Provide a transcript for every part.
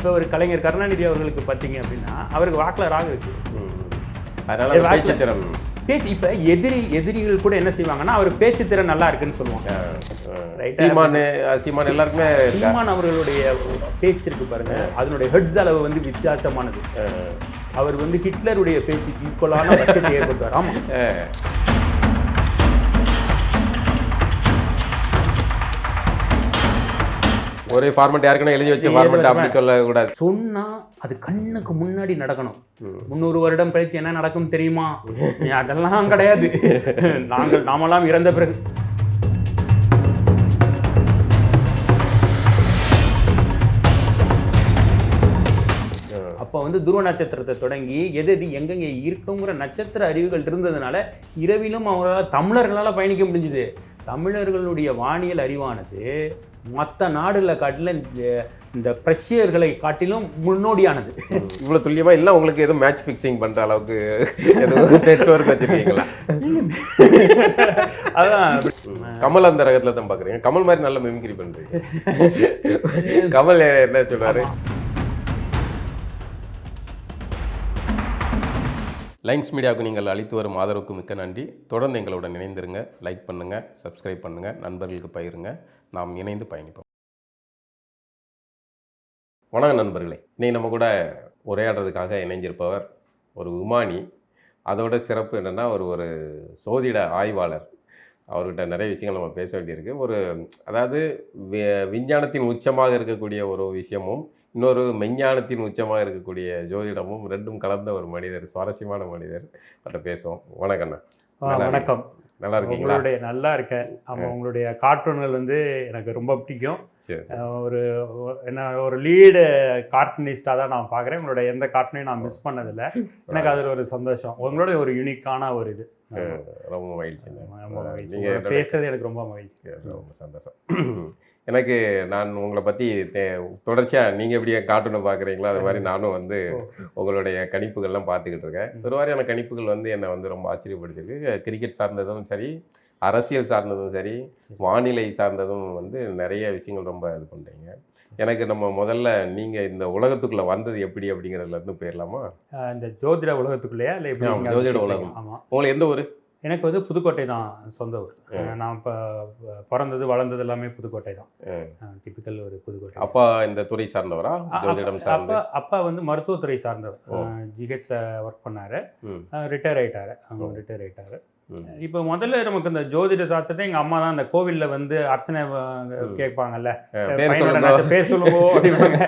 இப்போ ஒரு கலைஞர் கருணாநிதி அவர்களுக்கு பார்த்தீங்க அப்படின்னா அவருக்கு வாக்கில் ராகு இருக்கு. அதனால பேச்சு திறன் பேச்சு இப்போ எதிரிகள் கூட என்ன செய்வாங்கன்னா அவர் பேச்சு திறன் நல்லா இருக்குன்னு சொல்லுவாங்க. சீமான் எல்லாருக்குமே சீமான் அவர்களுடைய பேச்சு இருக்கு பாருங்க, அதனுடைய ஹெட்ஸ் அளவு வந்து வித்தியாசமானது. அவர் வந்து ஹிட்லருடைய பேச்சுக்கு ஈக்குவலான வசதியை ஏற்படுத்துவார். ஆமா, ஒரே ஃபார்மெட் யாருக்குன்னா எழுதி வச்ச ஃபார்மெட் அப்படி சொல்லக்கூடாது. சொன்னா அது கண்ணுக்கு முன்னாடி நடக்கணும். 300 வருடம் கழித்து என்ன நடக்கும் தெரியுமா? அதெல்லாம் கிடையாது. நாமெல்லாம் இறந்த பிறகு அப்போ வந்து துருவ நட்சத்திரத்தை தொடங்கி எது எங்கெங்கே இருக்குங்கிற நட்சத்திர அறிவுகள் இருந்ததுனால இரவிலும் அவங்களால் தமிழர்களால் பயணிக்க முடிஞ்சுது. தமிழர்களுடைய வானியல் அறிவானது மற்ற நாடுகளை காட்டிலும் இந்த பிரஷ்யர்களை காட்டிலும் முன்னோடியானது. இவ்வளோ துல்லியமாக இல்லை உங்களுக்கு எதுவும் மேட்ச் ஃபிக்ஸிங் பண்ணுற அளவுக்கு எதுவும் நெட்வொர்க் வச்சுருக்கீங்களா? அதான் கமல் அந்த ரகத்தில் தான் பார்க்குறீங்க. கமல் மாதிரி நல்ல மிமிக்ரி பண்ணுறீங்க. கமல் என்ன சொல்கிறாரு? லைன்ஸ் மீடியாவுக்கு நீங்கள் அளித்து வரும் ஆதரவுக்கு மிக்க நன்றி. தொடர்ந்து எங்களுடன் இணைந்திருங்க. லைக் பண்ணுங்கள், சப்ஸ்கிரைப் பண்ணுங்கள், நண்பர்களுக்கு பகிருங்க. நாம் இணைந்து பயணிப்போம். வணக்கம் நண்பர்களே. இன்னைக்கு நம்ம கூட உரையாடுறதுக்காக இணைஞ்சிருப்பவர் ஒரு விமானி. அதோட சிறப்பு என்னென்னா ஒரு சோதிட ஆய்வாளர். அவர்கிட்ட நிறைய விஷயங்கள் நம்ம பேச வேண்டியிருக்கு. அதாவது விஞ்ஞானத்தின் உச்சமாக இருக்கக்கூடிய ஒரு விஷயமும் இன்னொரு மெஞ்ஞானத்தின் உச்சமாக இருக்கக்கூடிய ஜோதிடமும் ரெண்டும் கலந்த ஒரு மனிதர், சுவாரஸ்யமான மனிதர். அவர்கிட்ட பேசுவோம். வணக்கண்ணா. வணக்கம். நல்லா இருக்கீங்களா? நல்லா இருக்கேன். ஆமாம், உங்களுடைய கார்ட்டூன்கள் வந்து எனக்கு ரொம்ப பிடிக்கும். ஒரு லீடு கார்ட்டூனிஸ்டாக தான் நான் பார்க்குறேன். உங்களோட எந்த கார்ட்டூனையும் நான் மிஸ் பண்ணதில்லை. எனக்கு அதில் ஒரு சந்தோஷம். உங்களுடைய ஒரு யூனிக்கான ஒரு இது. ரொம்ப மகிழ்ச்சி. நீங்கள் பேசுறது எனக்கு ரொம்ப மகிழ்ச்சி. ரொம்ப சந்தோஷம். எனக்கு நான் உங்களை பற்றி தொடர்ச்சியாக நீங்கள் எப்படி கார்ட்டூனை பார்க்குறீங்களோ அது மாதிரி நானும் வந்து உங்களுடைய கணிப்புகள்லாம் பார்த்துக்கிட்டு இருக்கேன். ஒரு மாதிரியான கணிப்புகள் வந்து என்னை வந்து ரொம்ப ஆச்சரியப்படுத்திருக்கு. கிரிக்கெட் சார்ந்ததும் சரி, அரசியல் சார்ந்ததும் சரி, வானிலை சார்ந்ததும் வந்து நிறைய விஷயங்கள் ரொம்ப இது பண்ணுறீங்க. எனக்கு நம்ம முதல்ல நீங்கள் இந்த உலகத்துக்குள்ளே வந்தது எப்படி அப்படிங்கிறதுலேருந்து போயிடலாமா? இந்த ஜோதிட உலகத்துக்குள்ளேயா இல்லை எப்படி? ஜோதிட உலகம். ஆமாம். உங்களுக்கு எந்த ஊர்? எனக்கு வந்து புதுக்கோட்டை தான் சொந்த ஊர். நான் இப்போ பிறந்தது வளர்ந்தது எல்லாமே புதுக்கோட்டை தான். டிப்பிக்கல் ஒரு புதுக்கோட்டை. அப்பா இந்த துறை சார்ந்தவரா? ஜோதிடம் சார்ந்த? அப்பா வந்து மருத்துவத்துறை சார்ந்தவர். ஜிஹெச்சில் ஒர்க் பண்ணார். ரிட்டையர் ஆகிட்டார். இப்போ முதல்ல நமக்கு இந்த ஜோதிட சாஸ்திரத்தை எங்கள் அம்மா தான் இந்த கோவிலில் வந்து அர்ச்சனை கேட்பாங்கல்ல, பேர் சொல்லுங்கோ அப்படிம்பாங்க.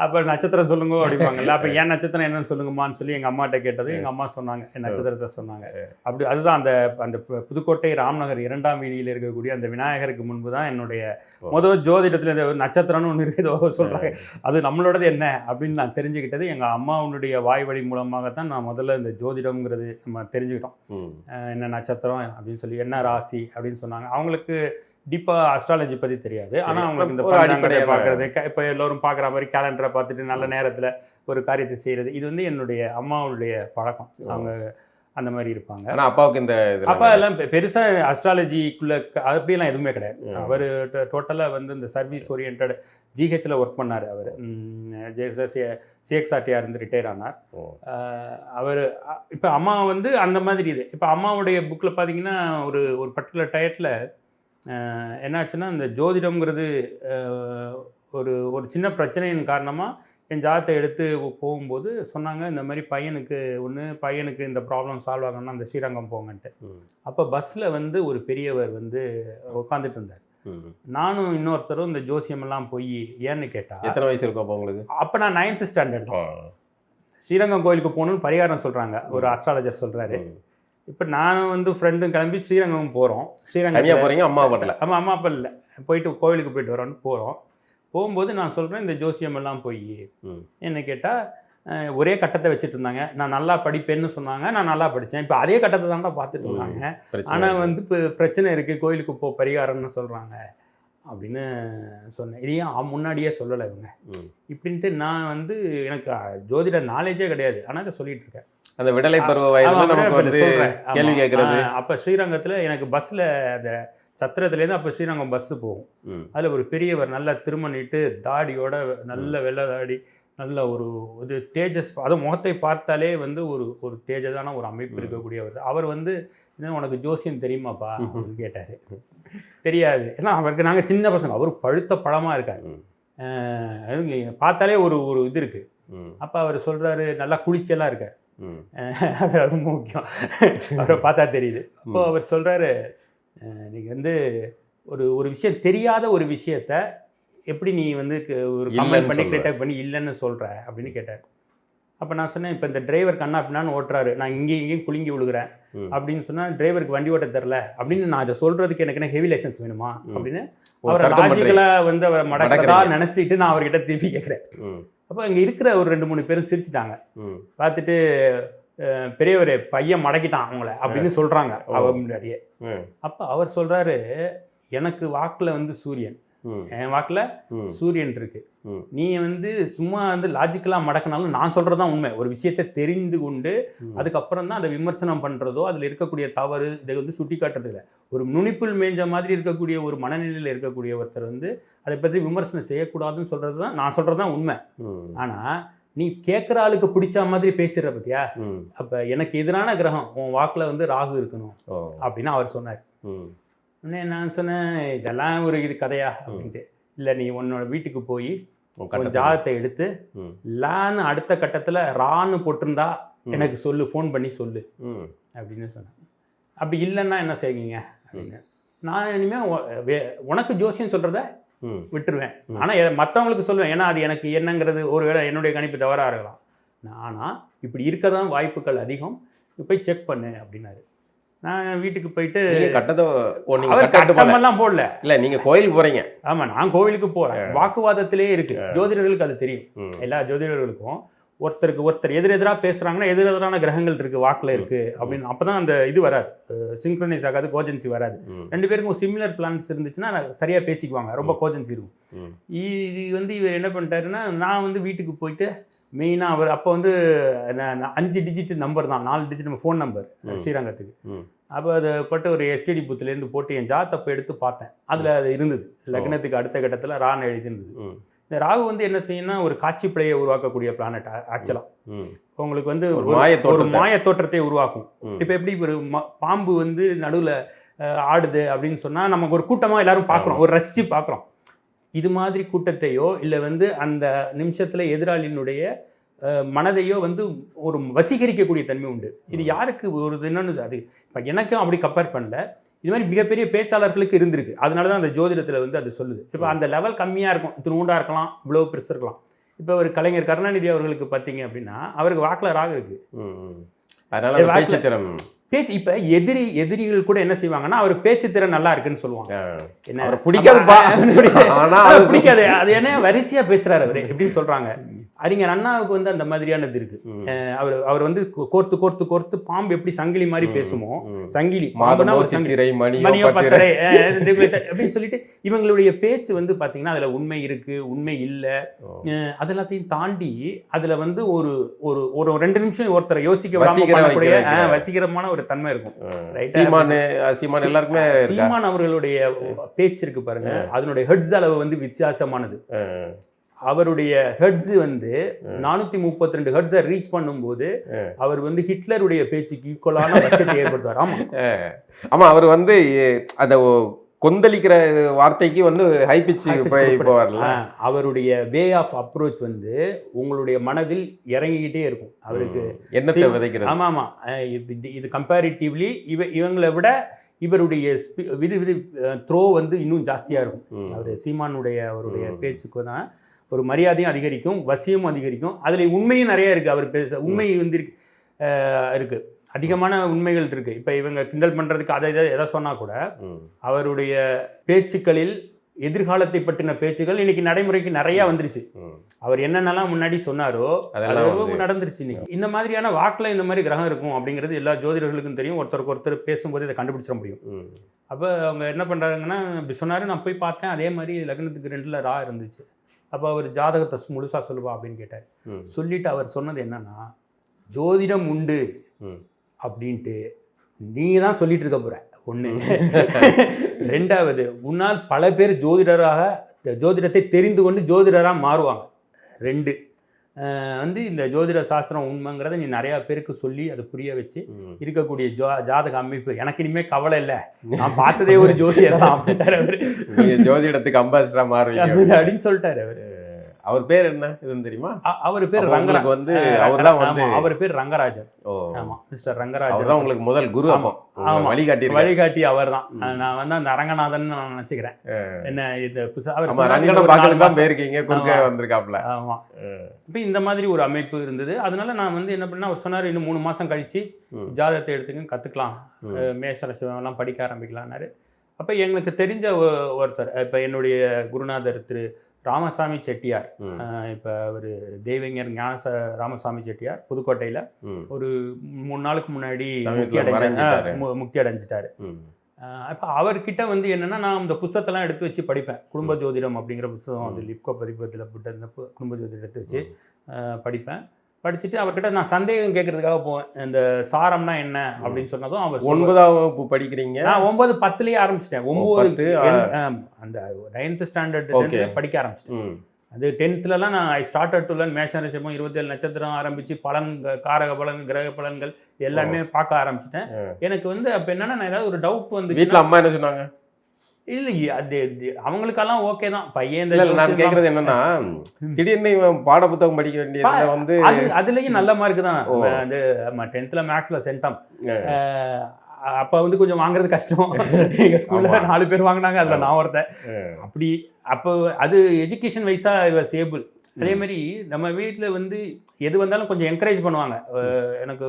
அப்போ நட்சத்திரம் சொல்லுங்கோ அப்படிம்பாங்கல்ல. அப்போ என் நட்சத்திரம் என்னன்னு சொல்லுங்கம்மான்னு சொல்லி எங்கள் அம்மாட்ட கேட்டது. எங்கள் அம்மா சொன்னாங்க, என் நட்சத்திரத்தை சொன்னாங்க. அப்படி அதுதான் அந்த புதுக்கோட்டை ராம்நகர் 2ஆம் வீதியில் இருக்கக்கூடிய அந்த விநாயகருக்கு முன்பு தான் என்னுடைய முதல் ஜோதிடத்தில் இந்த நட்சத்திரம்னு ஒன்று இருக்குதோ சொல்கிறாங்க. அது நம்மளோடது என்ன அப்படின்னு நான் தெரிஞ்சுக்கிட்டது எங்கள் அம்மாவுடைய வாய் வழி மூலமாகத்தான் நான் முதல்ல இந்த ஜோதிடம்ங்கிறது நம்ம தெரிஞ்சுக்கிட்டோம். என்ன நட்சத்திரம் அப்படின்னு சொல்லி, என்ன ராசி அப்படின்னு சொன்னாங்க. அவங்களுக்கு டீப்பாக அஸ்ட்ராலஜி பற்றி தெரியாது. ஆனால் அவங்களுக்கு இந்த பஞ்சாங்கத்தை பார்க்குறது, இப்போ எல்லோரும் பார்க்குற மாதிரி கேலண்டரை பார்த்துட்டு நல்ல நேரத்தில் ஒரு காரியத்தை செய்கிறது, இது வந்து என்னுடைய அம்மாவுடைய பழக்கம். அவங்க அந்த மாதிரி இருப்பாங்க. ஆனால் அப்பாவுக்கு இந்த அப்பா எல்லாம் பெருசாக அஸ்ட்ராலஜிக்குள்ளே அப்படியெல்லாம் எதுவுமே கிடையாது. அவர் டோட்டலாக வந்து இந்த சர்வீஸ் ஓரியன்ட் ஜிஹெச்சில் ஒர்க் பண்ணார். அவர் சிஎக்ஸ்ஆர்டிஆர் இருந்து ரிட்டையர் ஆனார். அவர் இப்போ அம்மா வந்து அந்த மாதிரி இது. இப்போ அம்மாவுடைய புக்கில் பார்த்தீங்கன்னா ஒரு பர்டிகுலர் டயத்தில் என்னாச்சுன்னா, இந்த ஜோதிடம்ங்கிறது ஒரு சின்ன பிரச்சனையின் காரணமாக என் ஜாதத்தை எடுத்து போகும்போது சொன்னாங்க, இந்த மாதிரி பையனுக்கு இந்த ப்ராப்ளம் சால்வ் ஆகணும்னா அந்த ஸ்ரீரங்கம் போங்கன்ட்டு. அப்போ பஸ்ஸில் வந்து ஒரு பெரியவர் வந்து உட்காந்துட்டு இருந்தார். நானும் இன்னொருத்தரும் இந்த ஜோசியமெல்லாம் போய் ஏன்னு கேட்டா, எத்தனை வயசு இருக்கும் அப்போ உங்களுக்கு? அப்போ நான் 9th ஸ்டாண்டர்ட் தான். ஸ்ரீரங்கம் கோயிலுக்கு போகணுன்னு பரிகாரம் சொல்கிறாங்க, ஒரு அஸ்ட்ராலஜர் சொல்கிறாரு. இப்போ நானும் வந்து ஃப்ரெண்டும் கிளம்பி ஸ்ரீரங்கம் போகிறோம். ஸ்ரீரங்கம் போகிறீங்க? அம்மா அப்பா இல்லை? ஆமாம், அம்மா அப்பா இல்லை. போயிட்டு கோவிலுக்கு போயிட்டு வரோன்னு போகிறோம். போகும்போது நான் சொல்கிறேன், இந்த ஜோசியமெல்லாம் போய் என்ன கேட்டால், ஒரே கட்டத்தை வச்சுட்டு இருந்தாங்க. நான் நல்லா படிப்பேன்னு சொன்னாங்க. நான் நல்லா படித்தேன். இப்போ அதே கட்டத்தை தான்டா பார்த்துட்டு இருந்தாங்க. ஆனால் வந்து இப்போ பிரச்சனை இருக்குது, கோயிலுக்கு பரிகாரம்னு சொல்கிறாங்க அப்படின்னு சொன்னேன். இதையும் முன்னாடியே சொல்லலை இவங்க இப்படின்ட்டு. நான் வந்து எனக்கு ஜோதிட நாலேஜே கிடையாது, ஆனால் இதை சொல்லிட்டு இருக்கேன். அந்த விடலை பருவ வயதில் நமக்கு வந்து கேள்வி கேட்குறது. அப்போ ஸ்ரீரங்கத்தில் எனக்கு பஸ்ஸில் அந்த சத்திரத்துலேருந்து அப்போ ஸ்ரீரங்கம் பஸ்ஸு போகும். அதில் ஒரு பெரியவர் நல்லா திருமணிட்டு தாடியோட நல்ல வெள்ளை தாடி நல்ல ஒரு இது தேஜஸ், அதுவும் முகத்தை பார்த்தாலே வந்து ஒரு ஒரு தேஜஸான ஒரு அமைப்பு இருக்கக்கூடியவர். அவர் வந்து என்ன உனக்கு ஜோசியம் தெரியுமாப்பா அப்படின்னு கேட்டார். தெரியாது, ஏன்னா அவருக்கு நாங்கள் சின்ன பசங்க, அவர் பழுத்த பழமாக இருக்கார். பார்த்தாலே ஒரு ஒரு இது இருக்குது. அப்போ அவர் சொல்கிறாரு நல்லா குளிச்செல்லாம் இருக்கார். அது ரொம்ப முக்கியம், அவரை பார்த்தா தெரியுது. அப்போ அவர் சொல்கிறாரு, நீங்கள் வந்து ஒரு ஒரு விஷயம் தெரியாத ஒரு விஷயத்த எப்படி நீ வந்து ஒரு கமெண்ட் பண்ணி கிரிட்டிக் பண்ணி இல்லைன்னு சொல்கிற அப்படின்னு கேட்டார். அப்போ நான் சொன்னேன், இப்போ இந்த டிரைவர் கண்ணா அப்படின்னான்னு ஓட்டுறாரு, நான் இங்கேயும் குலுங்கி விழுகிறேன் அப்படின்னு சொன்னால் டிரைவருக்கு வண்டி ஓட்ட தெரில அப்படின்னு நான் அதை சொல்கிறதுக்கு எனக்கு என்ன ஹெவி லைசன்ஸ் வேணுமா அப்படின்னு அவரை லாஜிக்கலாக வந்து அவரை மடக்கிறதா நினச்சிட்டு நான் அவர்கிட்ட திருப்பி கேட்குறேன். அப்போ இங்கே இருக்கிற ஒரு 2-3 பேரும் சிரிச்சிட்டாங்க. பார்த்துட்டு பெரியவர் பையன் மடக்கிட்டான் அவங்கள அப்படின்னு சொல்கிறாங்க அவர் முன்னாடியே. அப்போ அவர் சொல்கிறாரு, எனக்கு வாக்கில் வந்து சூரியன், என் வாக்கில் சூரியன் இருக்கு, நீ வந்து சும்மா வந்து லாஜிக்கலாக மடக்கினாலும் நான் சொல்கிறது தான் உண்மை. ஒரு விஷயத்தை தெரிந்து கொண்டு அதுக்கப்புறம் தான் அதை விமர்சனம் பண்ணுறதோ அதில் இருக்கக்கூடிய தவறு இதை வந்து சுட்டி காட்டுறது இல்லை. ஒரு நுனிப்புள் மேஞ்ச மாதிரி இருக்கக்கூடிய ஒரு மனநிலையில் இருக்கக்கூடிய ஒருத்தர் வந்து அதை பற்றி விமர்சனம் செய்யக்கூடாதுன்னு சொல்கிறது தான் நான் சொல்கிறது தான் உண்மை. ஆனால் நீ கேட்குற ஆளுக்கு பிடிச்ச மாதிரி பேசுகிற பத்தியா, அப்போ எனக்கு எதிரான கிரகம் உன் வாக்கில் வந்து ராகு இருக்கணும் அப்படின்னு அவர் சொன்னார். நான் சொன்னேன், இதெல்லாம் ஒரு இது கதையா அப்படின்ட்டு. இல்லை, நீ உன்னோட வீட்டுக்கு போய் ஜாதகத்தை எடுத்து லான்னு அடுத்த கட்டத்தில் ரான்னு போட்டிருந்தா எனக்கு சொல்லு, ஃபோன் பண்ணி சொல்லு அப்படின்னு சொன்னேன். அப்படி இல்லைன்னா என்ன செய்வீங்க அப்படின்னு. நான் இனிமேல் உனக்கு ஜோசியம் சொல்கிறத விட்டுருவேன், ஆனால் மற்றவங்களுக்கு சொல்லுவேன், ஏன்னா அது எனக்கு என்னங்கிறது ஒருவேளை என்னுடைய கணிப்பு தவறாக இருக்கலாம். ஆனால் இப்படி இருக்கதான் வாய்ப்புகள் அதிகம், போய் செக் பண்ணு அப்படின்னாரு. நான் வீட்டுக்கு போயிட்டு கட்டமெல்லாம் போடல. இல்லை, நீங்கள் கோயிலுக்கு போகிறீங்க. ஆமாம், நான் கோவிலுக்கு போகிறேன். வாக்குவாதத்திலே இருக்குது. ஜோதிடர்களுக்கு அது தெரியும், எல்லா ஜோதிடர்களுக்கும். ஒருத்தருக்கு ஒருத்தர் எதிரெதிராக பேசுகிறாங்கன்னா எதிரெதிரான கிரகங்கள் இருக்குது, வாக்கில் இருக்குது அப்படின்னு. அப்போ தான் அந்த இது வராது, சிங்க்ரனைஸ் ஆகாது, கோஜன்சி வராது. 2 பேருக்கும் சிமிலர் பிளான்ஸ் இருந்துச்சுன்னா சரியாக பேசிக்குவாங்க, ரொம்ப கோஜன்சி இருக்கும். இது வந்து இவர் என்ன பண்ணிட்டாருன்னா, நான் வந்து வீட்டுக்கு போயிட்டு மெயினாக அவர் அப்போ வந்து 5 டிஜிட் நம்பர் தான், 4 டிஜிட் நம்ம ஃபோன் நம்பர் ஸ்ரீரங்கத்துக்கு. அப்போ அதை பட்டு ஒரு எஸ்டிடி பூத்துலேருந்து போட்டு என் ஜாதகத்தை எடுத்து பார்த்தேன். அதில் அது இருந்தது, லக்னத்துக்கு அடுத்த கட்டத்தில் ரான்னு எழுதிருந்தது. இந்த ராகு வந்து என்ன செய்யணும்னா ஒரு காட்சி பிழையை உருவாக்கக்கூடிய பிளானட். ஆக்சுவலாக உங்களுக்கு வந்து ஒரு மாய தோற்றத்தை உருவாக்கும். இப்போ எப்படி ஒரு பாம்பு வந்து நடுவில் ஆடுது அப்படின்னு சொன்னால் நமக்கு ஒரு கூட்டமாக எல்லாரும் பார்க்குறோம், ஒரு ரசித்து பார்க்குறோம். இது மாதிரி கூட்டத்தையோ இல்லை வந்து அந்த நிமிஷத்தில் எதிராளியினுடைய மனதையோ வந்து ஒரு வசீகரிக்கக்கூடிய தன்மை உண்டு. இது யாருக்கு ஒரு இன்னொன்று அது இப்போ எனக்கும் அப்படி கம்பேர் பண்ணல, இது மாதிரி மிகப்பெரிய பேச்சாளர்களுக்கு இருந்திருக்கு. அதனால தான் அந்த ஜோதிடத்தில் வந்து அது சொல்லுது. இப்போ அந்த லெவல் கம்மியாக இருக்கும், இத்தினூண்டாக இருக்கலாம், இவ்வளோ பெருசு இருக்கலாம். இப்போ ஒரு கலைஞர் கருணாநிதி அவர்களுக்கு பார்த்தீங்க அப்படின்னா அவருக்கு வாக்கில் ராகு இருக்குது. அதனால பேச்சு இப்போ எதிரிகள் கூட என்ன செய்வாங்கன்னா அவர் பேச்சு திறன் நல்லா இருக்குன்னு சொல்லுவாங்க. என்ன பிடிக்காது, அது என்ன வரிசையா பேசுறாரு அவரு எப்படின்னு சொல்றாங்க. அறிஞர் அண்ணாவுக்கு வந்து அந்த மாதிரியானது இருக்கு. அவர் வந்து கோர்த்து கோர்த்து கோர்த்து பாம்பு எப்படி சங்கிலி மாதிரி பேசுமோ, சங்கிலி மணியோ பத்தரை அப்படின்னு சொல்லிட்டு இவங்களுடைய பேச்சு வந்து பாத்தீங்கன்னா அதுல உண்மை இருக்கு, உண்மை இல்லை, அதெல்லாத்தையும் தாண்டி அதுல வந்து ஒரு ஒரு 2 நிமிஷம் ஒருத்தரை யோசிக்க பண்ணக்கூடிய வசீகரமான ஒரு தன்மை இருக்கும். சீமான் அவர்களுடைய பேச்சு இருக்கு பாருங்க, அதனுடைய ஹெட்ஸ் அளவு வந்து வித்தியாசமானது. அவருடைய ஹெட்ஸ் வந்து 432 ஹெட்ஸை ரீச் பண்ணும்போது அவர் வந்து ஹிட்லருடைய பேச்சுக்கு ஈக்குவலான வசதியை ஏற்படுத்துவார். ஆமா, அவர் வந்து அதை கொந்தளிக்கிற வார்த்தைக்கு வந்து ஹை பிட்ச் போவார்ல. அவருடைய வே ஆஃப் அப்ரோச் வந்து உங்களுடைய மனதில் இறங்கிக்கிட்டே இருக்கும். அவருக்கு என்னத்தை விதைக்கிறது. ஆமாம் ஆமாம், இது கம்பேரிட்டிவ்லி இவங்களை விட இவருடைய த்ரோ வந்து இன்னும் ஜாஸ்தியாக இருக்கும். அவர் சீமானுடைய அவருடைய பேச்சுக்கு தான் ஒரு மரியாதையும் அதிகரிக்கும், வசியமும் அதிகரிக்கும். அதில் உண்மையும் நிறைய இருக்குது. அவர் பேச உண்மை வந்து இருக்குது, அதிகமான உண்மைகள் இருக்குது. இப்போ இவங்க கிண்டல் பண்ணுறதுக்கு அதை எதை சொன்னால் கூட அவருடைய பேச்சுக்களில் எதிர்காலத்தை பற்றின பேச்சுகள் இன்னைக்கு நடைமுறைக்கு நிறையா வந்துருச்சு. அவர் என்னென்னலாம் முன்னாடி சொன்னாரோ அது நடந்துருச்சு. இன்னைக்கு இந்த மாதிரியான வாக்கில் இந்த மாதிரி கிரகம் இருக்கும் அப்படிங்கிறது எல்லா ஜோதிடர்களுக்கும் தெரியும். ஒருத்தருக்கு ஒருத்தர் பேசும்போது இதை கண்டுபிடிச்சிட முடியும். அப்போ அவங்க என்ன பண்ணுறாங்கன்னா, இப்படி சொன்னார், நான் போய் பார்த்தேன், அதே மாதிரி லக்னத்துக்கு 2ல் ரா இருந்துச்சு. அப்போ அவர் ஜாதகத்தை முழுசாக சொல்லுவா அப்படின்னு கேட்டார். சொல்லிட்டு அவர் சொன்னது என்னன்னா, ஜோதிடம் உண்டு அப்படின்ட்டு நீ தான் சொல்லிட்டு இருக்க போற. 1 2வது, உன்னால் பல பேர் ஜோதிடத்தை தெரிந்து கொண்டு ஜோதிடராக மாறுவாங்க. 2 வந்து இந்த ஜோதிட சாஸ்திரம் உண்மைங்கிறத நீ நிறையா பேருக்கு சொல்லி அதை புரிய வச்சு இருக்கக்கூடிய ஜாதக அமைப்பு எனக்கு இனிமேல் கவலை இல்லை, நான் பார்த்ததே ஒரு ஜோசியர் தான் அப்படின்ட்டார் அவர். ஜோதிடத்துக்கு அம்பாசிடரா மாறுவீங்க அப்படின்னு சொல்லிட்டாரு அவர். அவர் பேர் என்ன இதுன்னு தெரியுமா? அவர் பேர் ரங்கராஜ். வந்து அவர்தான் வந்து அவர் பேர் ரங்கராஜன். ஆமா, மிஸ்டர் ரங்கராஜன். அவர்தான் உங்களுக்கு முதல் குரு. அப்போ வழிகாட்டி அவர் தான். நான் வந்து அந்த அரங்கநாதன் நான் நினைச்சுக்கிறேன். என்ன இது ரங்கனம் பார்க்கறது தான் போயிருக்கீங்க, குறுக்க வந்திருக்காப்ல. ஆமா. இப்போ இந்த மாதிரி ஒரு அமைப்பு இருந்தது. அதனால நான் வந்து என்ன பண்ணேன், அவர் சொன்னார் இன்னும் 3 மாசம் கழிச்சு ஜாதகத்தை எடுத்துக்க கத்துக்கலாம், மேஷராசிலாம் படிக்க ஆரம்பிக்கலாம்னாரு. அப்போ எங்களுக்கு தெரிஞ்ச ஒருத்தர், இப்போ என்னுடைய குருநாதர் திரு ராமசாமி செட்டியார், இப்போ அவர் தெய்வஞர் ஞான ராமசாமி செட்டியார் புதுக்கோட்டையில் ஒரு 3 நாளுக்கு முன்னாடி முக்தி அடைஞ்சிட்டாரு. இப்போ அவர்கிட்ட வந்து என்னென்னா, நான் இந்த புத்தகத்தெல்லாம் எடுத்து வச்சு படிப்பேன். குடும்ப ஜோதிடம் அப்படிங்கிற புத்தகம் வந்து லிப்கோ பதிப்பகத்தில் போட்டு இந்த குடும்ப ஜோதிடம் எடுத்து வச்சு படிப்பேன். படிச்சுட்டு அவர்கிட்ட நான் சந்தேகம் கேட்கறதுக்காக போவேன், இந்த சாரம்னா என்ன அப்படின்னு சொன்னதும் அவர் 9ஆம் வகுப்பு படிக்கிறீங்க. நான் 9, 10லயே ஆரம்பிச்சிட்டேன். 9 அந்த 9th ஸ்டாண்டர்ட் படிக்க ஆரம்பிச்சிட்டேன். அது 10thலலாம் நான் ஐ ஸ்டார்டட் டு லேர்ன் மேஷ ரிஷபம் 27 நட்சத்திரம் ஆரம்பிச்சு காரக பலன் கிரக பலன்கள் எல்லாமே பார்க்க ஆரம்பிச்சிட்டேன். எனக்கு வந்து அப்போ என்னன்னா, நான் ஏதாவது ஒரு டவுட் வந்து வீட்டில் அம்மா என்ன சொன்னாங்க? இல்லை, அது அவங்களுக்கெல்லாம் ஓகே தான். பையன் நான் கேட்கறது என்னன்னா, திடீர்னு இவன் பாட புத்தகம் படிக்க வேண்டியது வந்து அதுலேயும் நல்ல மார்க் தான். அது 10th மேக்ஸில் சென்டம். அப்போ வந்து கொஞ்சம் வாங்குறது கஷ்டம். எங்கள் ஸ்கூலில் 4 பேர் வாங்கினாங்க, அதில் நான் ஒருத்தன். அப்படி அப்போ அது எஜுகேஷன் வைஸாக இவர் சேபிள். அதேமாதிரி நம்ம வீட்டில் வந்து எது வந்தாலும் கொஞ்சம் என்கரேஜ் பண்ணுவாங்க. எனக்கு